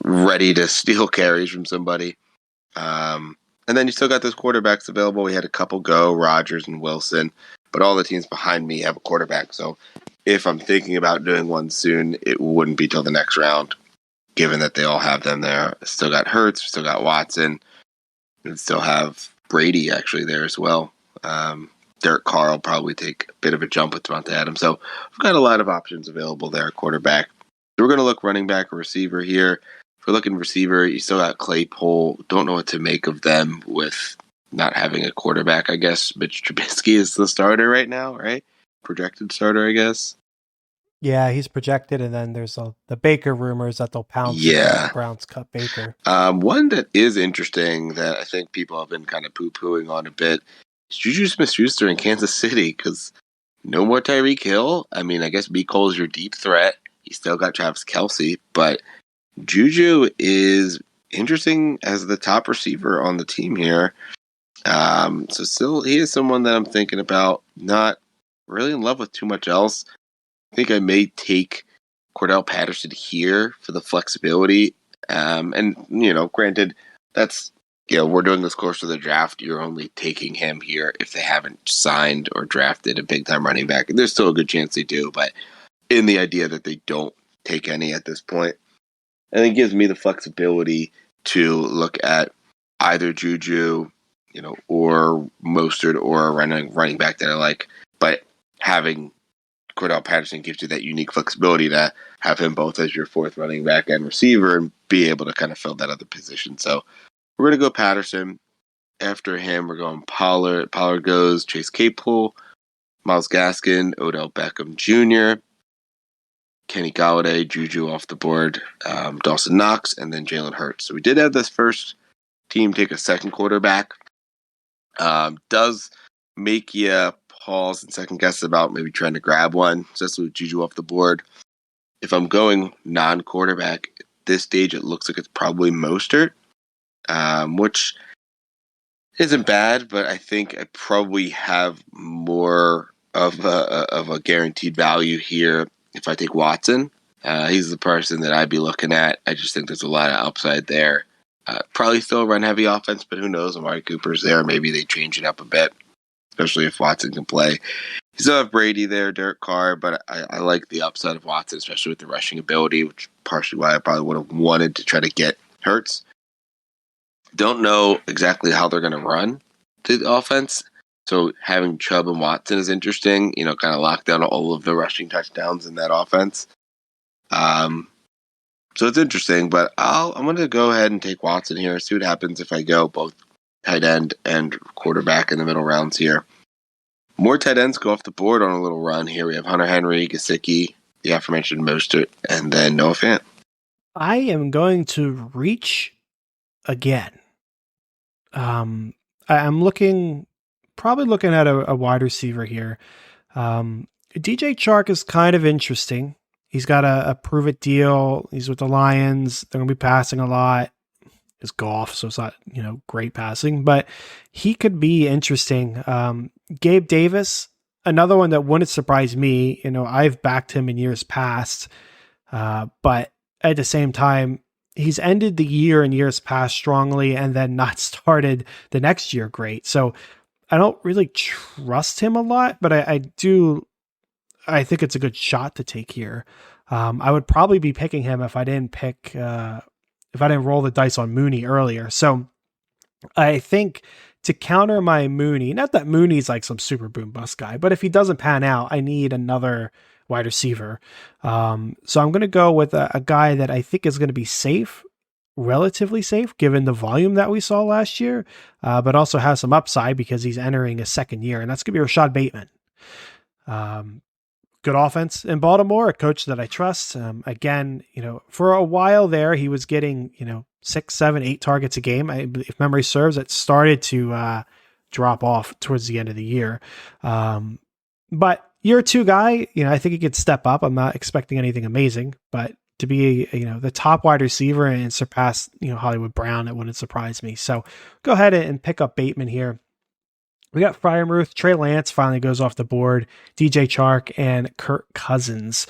ready to steal carries from somebody. And then you still got those quarterbacks available. We had a couple go, Rodgers and Wilson, but all the teams behind me have a quarterback. So if I'm thinking about doing one soon, it wouldn't be till the next round, given that they all have them there. Still got Hurts, still got Watson, and still have Brady actually there as well. Derek Carr will probably take a bit of a jump with Devontae Adams. So we've got a lot of options available there at quarterback. So we're going to look running back or receiver here. If we're looking receiver, you still got Claypool. Don't know what to make of them with not having a quarterback, I guess. Mitch Trubisky is the starter right now, right? Projected starter, I guess. Yeah, he's projected, and then there's the Baker rumors that they'll pounce if the Yeah. Browns cut Baker. One that is interesting that I think people have been kind of poo-pooing on a bit is Juju Smith-Schuster in Kansas City, because no more Tyreek Hill. I mean, I guess B. Cole is your deep threat. You still got Travis Kelce, but Juju is interesting as the top receiver on the team here. So still, he is someone that I'm thinking about. Not really in love with too much else. I think I may take Cordell Patterson here for the flexibility. And, granted, that's, we're doing this close to the draft. You're only taking him here if they haven't signed or drafted a big-time running back. There's still a good chance they do, but in the idea that they don't take any at this point. And it gives me the flexibility to look at either Juju, or Mostert or a running back that I like. But having Cordell Patterson gives you that unique flexibility to have him both as your fourth running back and receiver and be able to kind of fill that other position. So we're going to go Patterson. After him, we're going Pollard. Pollard goes Chase Claypool, Myles Gaskin, Odell Beckham Jr., Kenny Galladay, Juju off the board, Dawson Knox, and then Jalen Hurts. So we did have this first team take a second quarterback. Does make you pause and second guess about maybe trying to grab one, just with Juju off the board. If I'm going non-quarterback at this stage, it looks like it's probably Mostert, which isn't bad, but I think I probably have more of a guaranteed value here if I take Watson. He's the person that I'd be looking at. I just think there's a lot of upside there. Probably still a run-heavy offense, but who knows? Amari Cooper's there. Maybe they change it up a bit, especially if Watson can play. You still have Brady there, Derek Carr, but I like the upside of Watson, especially with the rushing ability, which is partially why I probably would have wanted to try to get Hurts. Don't know exactly how they're going to run the offense. So having Chubb and Watson is interesting, kind of lock down all of the rushing touchdowns in that offense. So it's interesting, but I'm going to go ahead and take Watson here, see what happens if I go both tight end and quarterback in the middle rounds here. More tight ends go off the board on a little run here. We have Hunter Henry, Gesicki, the aforementioned Mostert, and then Noah Fant. I am going to reach again. I'm probably looking at a wide receiver here. DJ Chark is kind of interesting. He's got a prove-it deal. He's with the Lions. They're going to be passing a lot. It's golf, so it's not, great passing, but he could be interesting. Gabe Davis, another one that wouldn't surprise me. I've backed him in years past, but at the same time, he's ended the year in years past strongly and then not started the next year great. So I don't really trust him a lot, but I think it's a good shot to take here. I would probably be picking him if I didn't roll the dice on Mooney earlier. So I think to counter my Mooney, not that Mooney's like some super boom bust guy, but if he doesn't pan out, I need another wide receiver. So I'm going to go with a guy that I think is going to be safe, relatively safe, given the volume that we saw last year, but also has some upside because he's entering a second year, and that's going to be Rashad Bateman. good offense in Baltimore, a coach that I trust. Again, for a while there, he was getting, 6, 7, 8 targets a game. If memory serves, it started to drop off towards the end of the year. But year 2 guy, I think he could step up. I'm not expecting anything amazing, but to be, the top wide receiver and surpass, Hollywood Brown, it wouldn't surprise me. So go ahead and pick up Bateman here. We got Freiermuth, Trey Lance finally goes off the board, DJ Chark, and Kirk Cousins.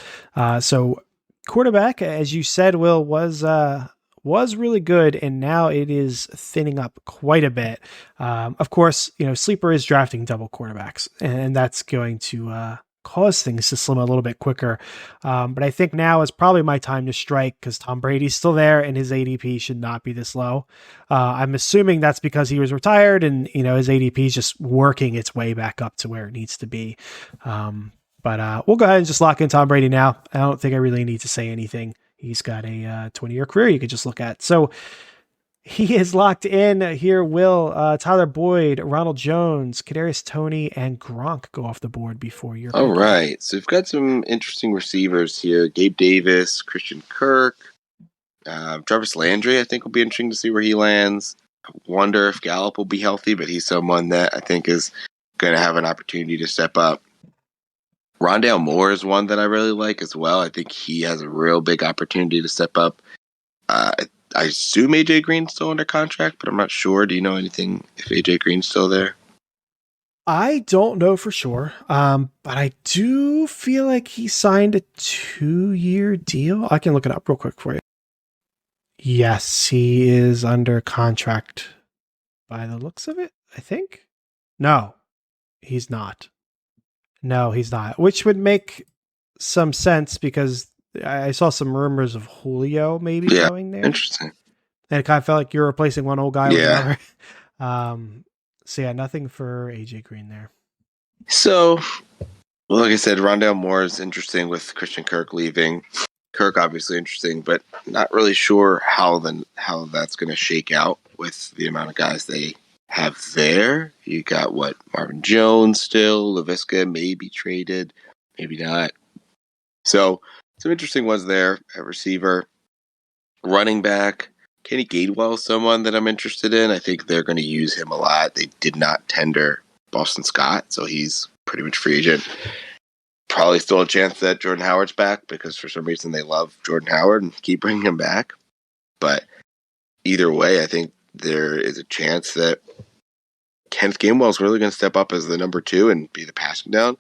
So quarterback, as you said, Will, was really good, and now it is thinning up quite a bit. Of course, Sleeper is drafting double quarterbacks, and that's going to cause things to slim a little bit quicker. But I think now is probably my time to strike because Tom Brady's still there and his ADP should not be this low. I'm assuming that's because he was retired and, his ADP is just working its way back up to where it needs to be. But we'll go ahead and just lock in Tom Brady now. I don't think I really need to say anything. He's got a 20-year career you could just look at. So he is locked in here. Will Tyler Boyd, Ronald Jones, Kadarius Toney, and Gronk go off the board before your All right. So we've got some interesting receivers here. Gabe Davis, Christian Kirk, Jarvis Landry, I think will be interesting to see where he lands. I wonder if Gallup will be healthy, but he's someone that I think is going to have an opportunity to step up. Rondale Moore is one that I really like as well. I think he has a real big opportunity to step up. I assume AJ Green's still under contract, but I'm not sure. Do you know anything if AJ Green's still there? I don't know for sure, but I do feel like he signed a 2-year deal. I can look it up real quick for you. Yes, he is under contract by the looks of it, I think. No, he's not. Which would make some sense because I saw some rumors of Julio maybe going there. Interesting. And it kind of felt like you're replacing one old guy with another. So yeah, nothing for AJ Green there. So, like I said, Rondale Moore is interesting with Christian Kirk leaving. Kirk obviously interesting, but not really sure how that's going to shake out with the amount of guys they have there. You got Marvin Jones still, LaVisca maybe traded, maybe not. So some interesting ones there at receiver. Running back, Kenny Gainwell is someone that I'm interested in. I think they're going to use him a lot. They did not tender Boston Scott, so he's pretty much free agent. Probably still a chance that Jordan Howard's back because for some reason they love Jordan Howard and keep bringing him back. But either way, I think there is a chance that Kenneth Gainwell is really going to step up as the number 2 and be the passing down.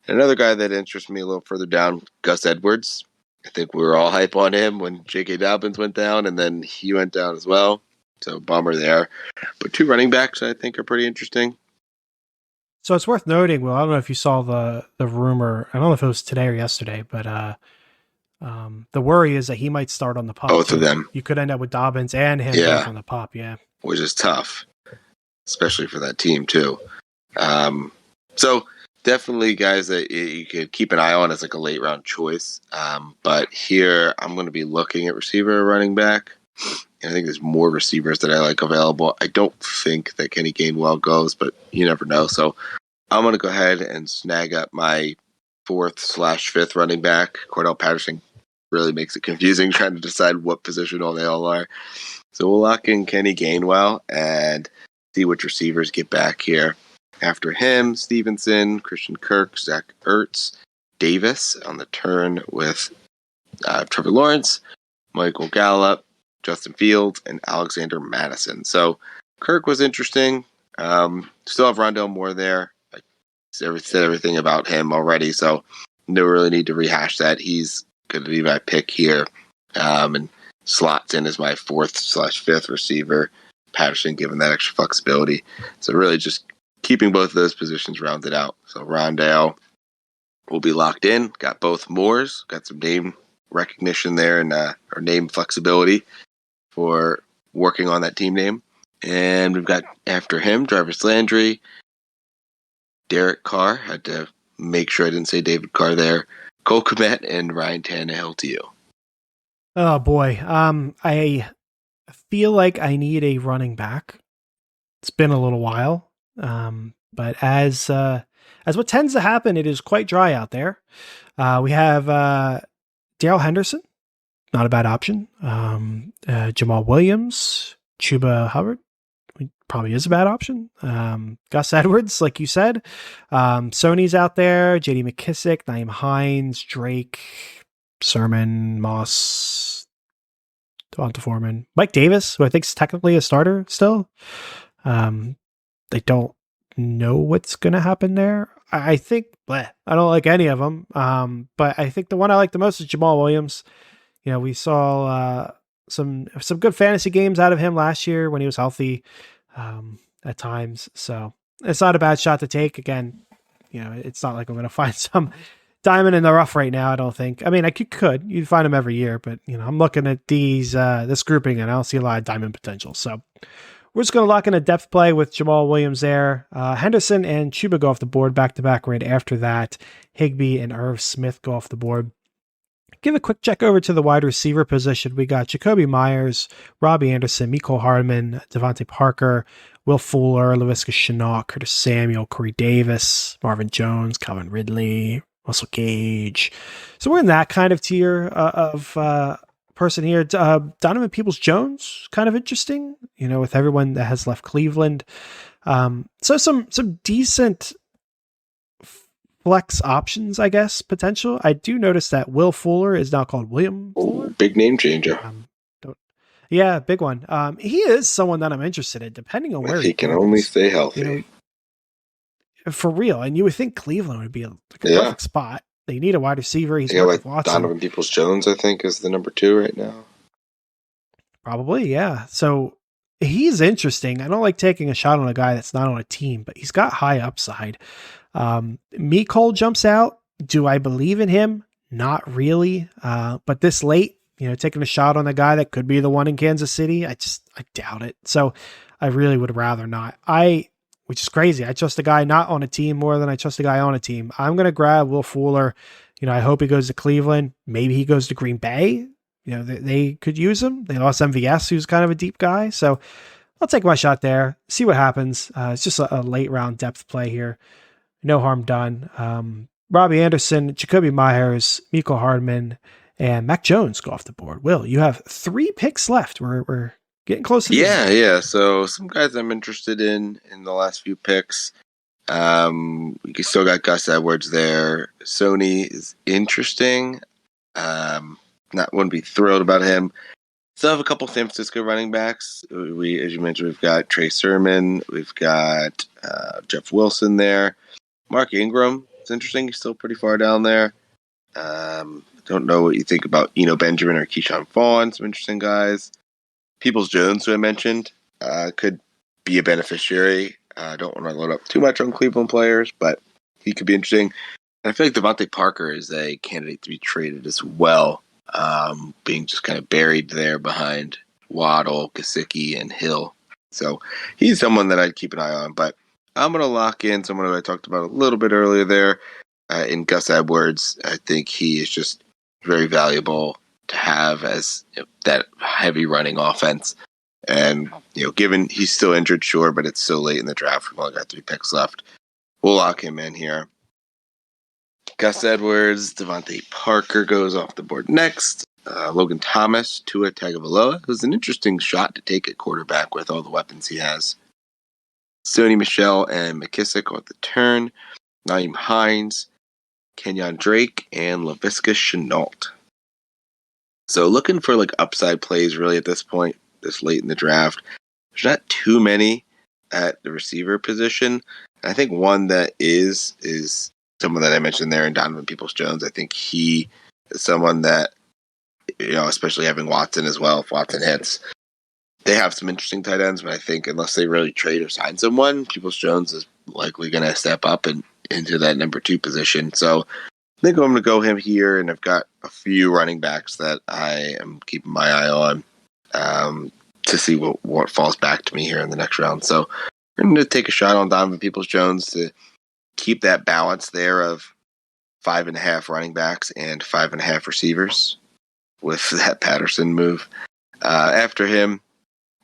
And another guy that interests me a little further down, Gus Edwards. I think we were all hype on him when J.K. Dobbins went down, and then he went down as well. So bummer there. But 2 running backs I think are pretty interesting. So it's worth noting, Will, I don't know if you saw the rumor. I don't know if it was today or yesterday, but the worry is that he might start on the PUP. Both of them. You could end up with Dobbins and him both on the PUP, which is tough, especially for that team too. So definitely guys that you could keep an eye on as like a late round choice. But here I'm going to be looking at receiver or running back. And I think there's more receivers that I like available. I don't think that Kenny Gainwell goes, but you never know. So I'm going to go ahead and snag up my 4th/5th running back. Cordell Patterson really makes it confusing trying to decide what position they all are. So we'll lock in Kenny Gainwell and see which receivers get back here. After him, Stevenson, Christian Kirk, Zach Ertz, Davis on the turn with Trevor Lawrence, Michael Gallup, Justin Fields, and Alexander Madison. So Kirk was interesting. Still have Rondale Moore there. I said everything about him already, so no really need to rehash that. He's going to be my pick here and slots in as my 4th/5th receiver. Patterson given that extra flexibility. So really just keeping both of those positions rounded out. So Rondale will be locked in. Got both Moores. Got some name recognition there and or name flexibility for working on that team name. And we've got after him, Jarvis Landry, Derek Carr. Had to make sure I didn't say David Carr there. Cole Kmet and Ryan Tannehill to you. Oh boy. I feel like I need a running back. It's been a little while. But as as what tends to happen, it is quite dry out there. We have Darrell Henderson, not a bad option. Jamal Williams, Chuba Hubbard, probably is a bad option. Gus Edwards, like you said. Sony's out there. J.D. McKissick, Nyheim Hines, Drake, Sermon, Moss, Devonta Foreman, Mike Davis, who I think is technically a starter still. They don't know what's going to happen there. I think I don't like any of them. But I think the one I like the most is Jamal Williams. We saw some good fantasy games out of him last year when he was healthy at times. So it's not a bad shot to take. Again, it's not like I'm going to find some diamond in the rough right now, I don't think. I mean, you'd find them every year, but I'm looking at this grouping and I don't see a lot of diamond potential. So we're just going to lock in a depth play with Jamal Williams there. Henderson and Chuba go off the board back to back right after that. Higbee and Irv Smith go off the board. Give a quick check over to the wide receiver position. We got Jakobi Meyers, Robbie Anderson, Mecole Hardman, Devontae Parker, Will Fuller, Laviska Shenault, Curtis Samuel, Corey Davis, Marvin Jones, Calvin Ridley, Russell Gage. So we're in that kind of tier of person here. Donovan Peoples-Jones, kind of interesting, with everyone that has left Cleveland. So some decent flex options, I guess, potential. I do notice that Will Fuller is now called William Fuller. Big name changer. Yeah, big one. He is someone that I'm interested in, depending on where he can only stay healthy. For real. And you would think Cleveland would be a perfect spot. They need a wide receiver. He's like Donovan Peoples-Jones, I think, is the number 2 right now. Probably, yeah. So he's interesting. I don't like taking a shot on a guy that's not on a team, but he's got high upside. Mecole jumps out. Do I believe in him? Not really. But this late, taking a shot on a guy that could be the one in Kansas City, I doubt it. So I really would rather not. Which is crazy. I trust a guy not on a team more than I trust a guy on a team. I'm going to grab Will Fuller. I hope he goes to Cleveland. Maybe he goes to Green Bay. They could use him. They lost MVS, who's kind of a deep guy. So I'll take my shot there, see what happens. It's just a late round depth play here. No harm done. Robbie Anderson, Jakobi Meyers, Mecole Hardman, and Mac Jones go off the board. Will, you have 3 picks left. We're getting close to the end. Yeah. So some guys I'm interested in the last few picks. We still got Gus Edwards there. Sony is interesting. Wouldn't be thrilled about him. Still have a couple San Francisco running backs. As you mentioned, we've got Trey Sermon. We've got Jeff Wilson there. Mark Ingram. It's interesting. He's still pretty far down there. Don't know what you think about Eno Benjamin or Keyshawn Vaughn. Some interesting guys. Peoples-Jones, who I mentioned, could be a beneficiary. I don't want to load up too much on Cleveland players, but he could be interesting. And I feel like Devontae Parker is a candidate to be traded as well, being just kind of buried there behind Waddle, Gesicki, and Hill. So he's someone that I'd keep an eye on. But I'm going to lock in someone who I talked about a little bit earlier there in Gus Edwards. I think he is just very valuable to have as that heavy running offense. And, given he's still injured, sure, but it's so late in the draft. We've only got 3 picks left. We'll lock him in here. Gus Edwards, Devontae Parker goes off the board next. Logan Thomas, Tua Tagovailoa, who's an interesting shot to take at quarterback with all the weapons he has. Sony Michel and McKissick at the turn. Nyheim Hines, Kenyon Drake, and Laviska Shenault. So looking for upside plays really at this point, this late in the draft. There's not too many at the receiver position. I think one that is someone that I mentioned there in Donovan Peoples-Jones. I think he is someone that, especially having Watson as well, if Watson hits, they have some interesting tight ends, but I think unless they really trade or sign someone, Peoples-Jones is likely going to step up and into that number 2 position. So I think I'm going to go him here, and I've got a few running backs that I am keeping my eye on to see what falls back to me here in the next round. So I'm going to take a shot on Donovan Peoples-Jones to keep that balance there of 5.5 running backs and 5.5 receivers with that Patterson move. After him,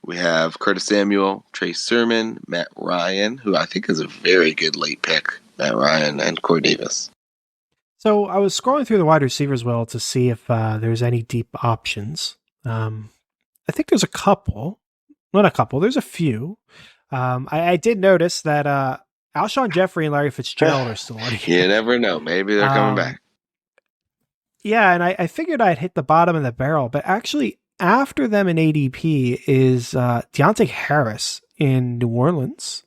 we have Curtis Samuel, Trey Sermon, Matt Ryan, who I think is a very good late pick Matt Ryan, and Corey Davis. So I was scrolling through the wide receivers, Will, to see if there's any deep options. I think there's a couple. Not a couple. There's a few. I did notice that Alshon Jeffrey and Larry Fitzgerald are still on here. You never know. Maybe they're coming back. Yeah, and I figured I'd hit the bottom of the barrel, but actually after them in ADP is Deontay Harris in New Orleans.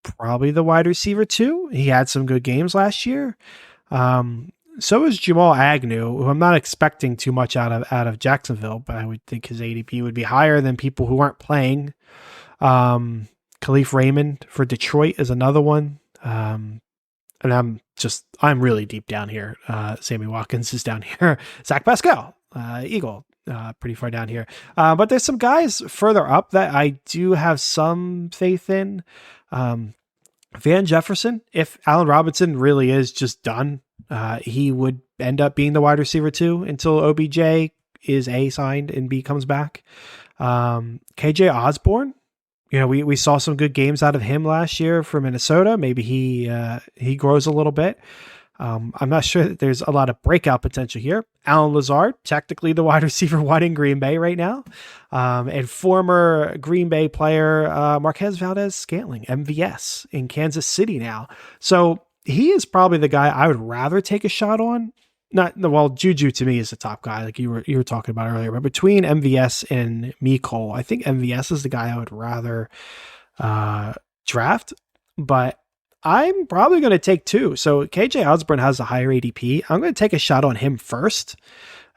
Probably the wide receiver too. He had some good games last year. So is Jamal Agnew, who I'm not expecting too much out of Jacksonville, but I would think his ADP would be higher than people who aren't playing. Khalif Raymond for Detroit is another one. And I'm really deep down here. Sammy Watkins is down here. Zach Pascal, Eagle, pretty far down here. But there's some guys further up that I do have some faith in. Van Jefferson, if Allen Robinson really is just done, he would end up being the wide receiver too until OBJ is A signed and B comes back. KJ Osborne, we saw some good games out of him last year for Minnesota. Maybe he grows a little bit. I'm not sure that there's a lot of breakout potential here. Alan Lazard, technically the wide receiver one in Green Bay right now. And former Green Bay player Marquez Valdez-Scantling, MVS, in Kansas City now. So he is probably the guy I would rather take a shot on. Juju to me is the top guy, like you were talking about earlier. But between MVS and Mecole, I think MVS is the guy I would rather draft. But I'm probably going to take two. So KJ Osborne has a higher ADP. I'm going to take a shot on him first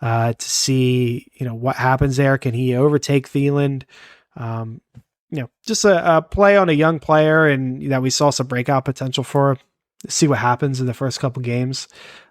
to see, what happens there. Can he overtake Thielen? Just a play on a young player, and that we saw some breakout potential for. See what happens in the first couple games.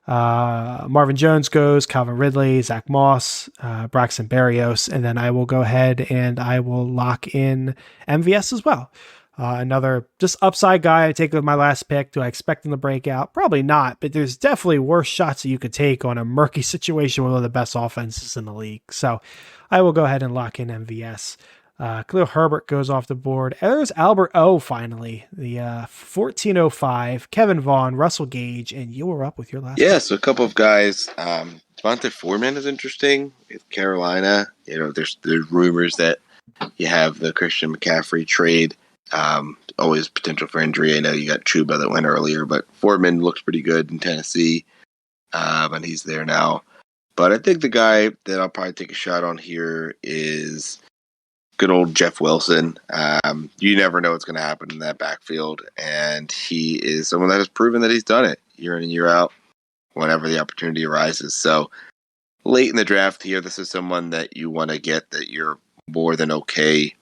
Marvin Jones goes, Calvin Ridley, Zach Moss, Braxton Berrios, and then I will go ahead and I will lock in MVS as well. Another just upside guy I take with my last pick. Do I expect him to break out? Probably not, but there's definitely worse shots that you could take on a murky situation with one of the best offenses in the league. So I will go ahead and lock in MVS. Khalil Herbert goes off the board. And there's Albert O finally, the 1405, Kevin Vaughn, Russell Gage, and you were up with your last pick. So a couple of guys. Devontae Foreman is interesting with Carolina. There's rumors that you have the Christian McCaffrey trade. Always potential for injury. I know you got Chuba that went earlier, but Foreman looks pretty good in Tennessee, and he's there now. But I think the guy that I'll probably take a shot on here is good old Jeff Wilson. You never know what's going to happen in that backfield, and he is someone that has proven that he's done it year in and year out whenever the opportunity arises. So late in the draft here, this is someone that you want to get that you're more than okay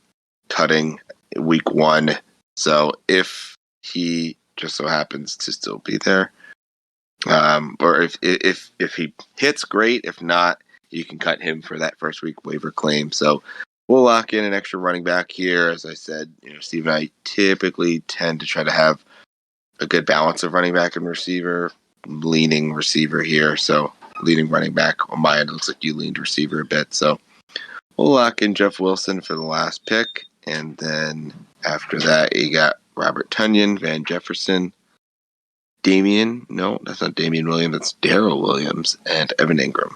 cutting week one. So if he just so happens to still be there, or if he hits, great. If not, you can cut him for that first week waiver claim. So we'll lock in an extra running back here. As I said, Steve and I typically tend to try to have a good balance of running back and receiver, leaning receiver here. So leaning running back on my end, it looks like you leaned receiver a bit. So we'll lock in Jeff Wilson for the last pick. And then after that, you got Robert Tonyan, Van Jefferson, that's not Damien Williams, that's Darrell Williams, and Evan Ingram.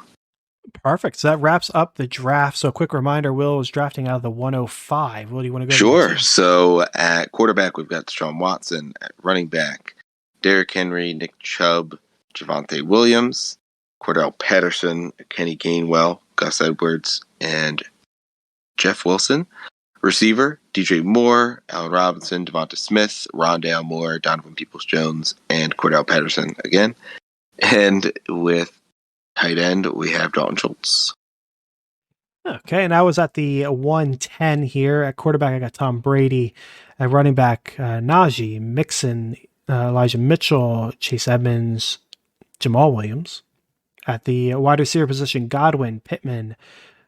Perfect. So that wraps up the draft. So a quick reminder, Will was drafting out of the 105. What do you want to go? Sure. So at quarterback, we've got Deshaun Watson. At running back, Derrick Henry, Nick Chubb, Javonte Williams, Cordell Patterson, Kenny Gainwell, Gus Edwards, and Jeff Wilson. Receiver, DJ Moore, Allen Robinson, Devonta Smith, Rondale Moore, Donovan Peoples-Jones, and Cordell Patterson again. And with tight end, we have Dalton Schultz. Okay, and I was at the 110 here. At quarterback, I got Tom Brady. At running back, Najee, Mixon, Elijah Mitchell, Chase Edmonds, Jamal Williams. At the wide receiver position, Godwin, Pittman,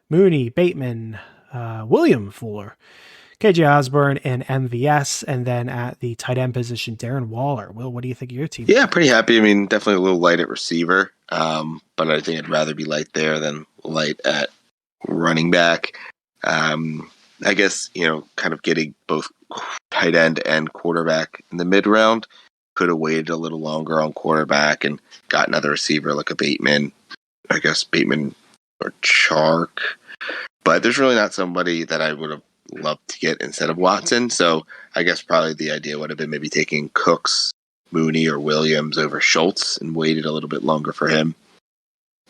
Mooney, Bateman, William Fuller, KJ Osborne, and MVS. And then at the tight end position, Darren Waller. Will, what do you think of your team? Yeah, pretty happy. I mean, definitely a little light at receiver, but I think I'd rather be light there than light at running back. I guess, kind of getting both tight end and quarterback in the mid round could have waited a little longer on quarterback and got another receiver like a Bateman. I guess Bateman or Chark. But there's really not somebody that I would have loved to get instead of Watson. So I guess probably the idea would have been maybe taking Cooks, Mooney, or Williams over Schultz and waited a little bit longer for him.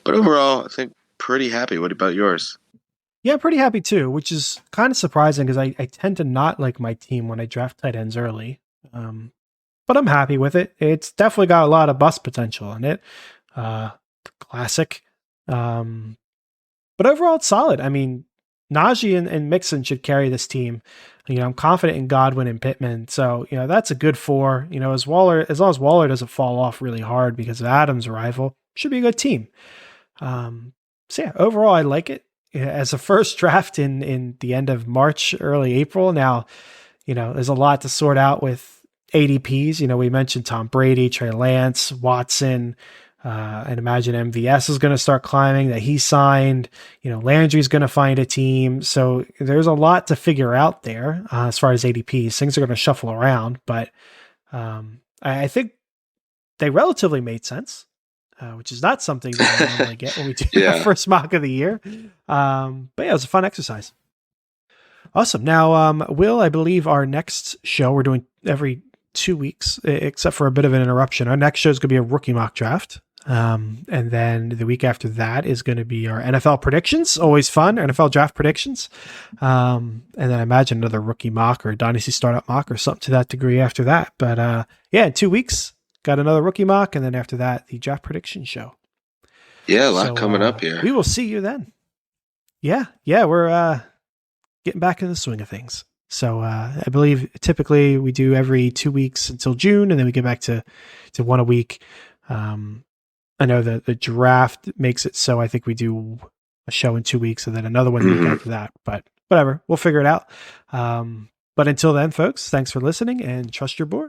But overall, I think pretty happy. What about yours? Yeah, pretty happy too, which is kind of surprising because I tend to not like my team when I draft tight ends early. But I'm happy with it. It's definitely got a lot of bust potential in it. Classic. But overall, it's solid. I mean, Najee and Mixon should carry this team. I'm confident in Godwin and Pittman. So, that's a good 4. As long as Waller doesn't fall off really hard because of Adams' arrival, should be a good team. So yeah, overall, I like it. As a first draft in the end of March, early April. Now, there's a lot to sort out with ADPs. We mentioned Tom Brady, Trey Lance, Watson, and imagine MVS is going to start climbing that he signed. Landry's going to find a team. So there's a lot to figure out there as far as ADPs. Things are going to shuffle around, but I think they relatively made sense. Which is not something that I normally get when we do our first mock of the year. But yeah, it was a fun exercise. Awesome. Now, Will, I believe our next show, we're doing every 2 weeks, except for a bit of an interruption. Our next show is going to be a rookie mock draft. And then the week after that is going to be our NFL predictions. Always fun. NFL draft predictions. And then I imagine another rookie mock or dynasty startup mock or something to that degree after that. But in 2 weeks, got another rookie mock, and then after that, the draft prediction show. Yeah, a lot coming up here. We will see you then. Yeah, we're getting back in the swing of things. So I believe typically we do every 2 weeks until June, and then we get back to one a week. I know that the draft makes it so I think we do a show in 2 weeks and then another one the week after that. But whatever, we'll figure it out. But until then, folks, thanks for listening and trust your board.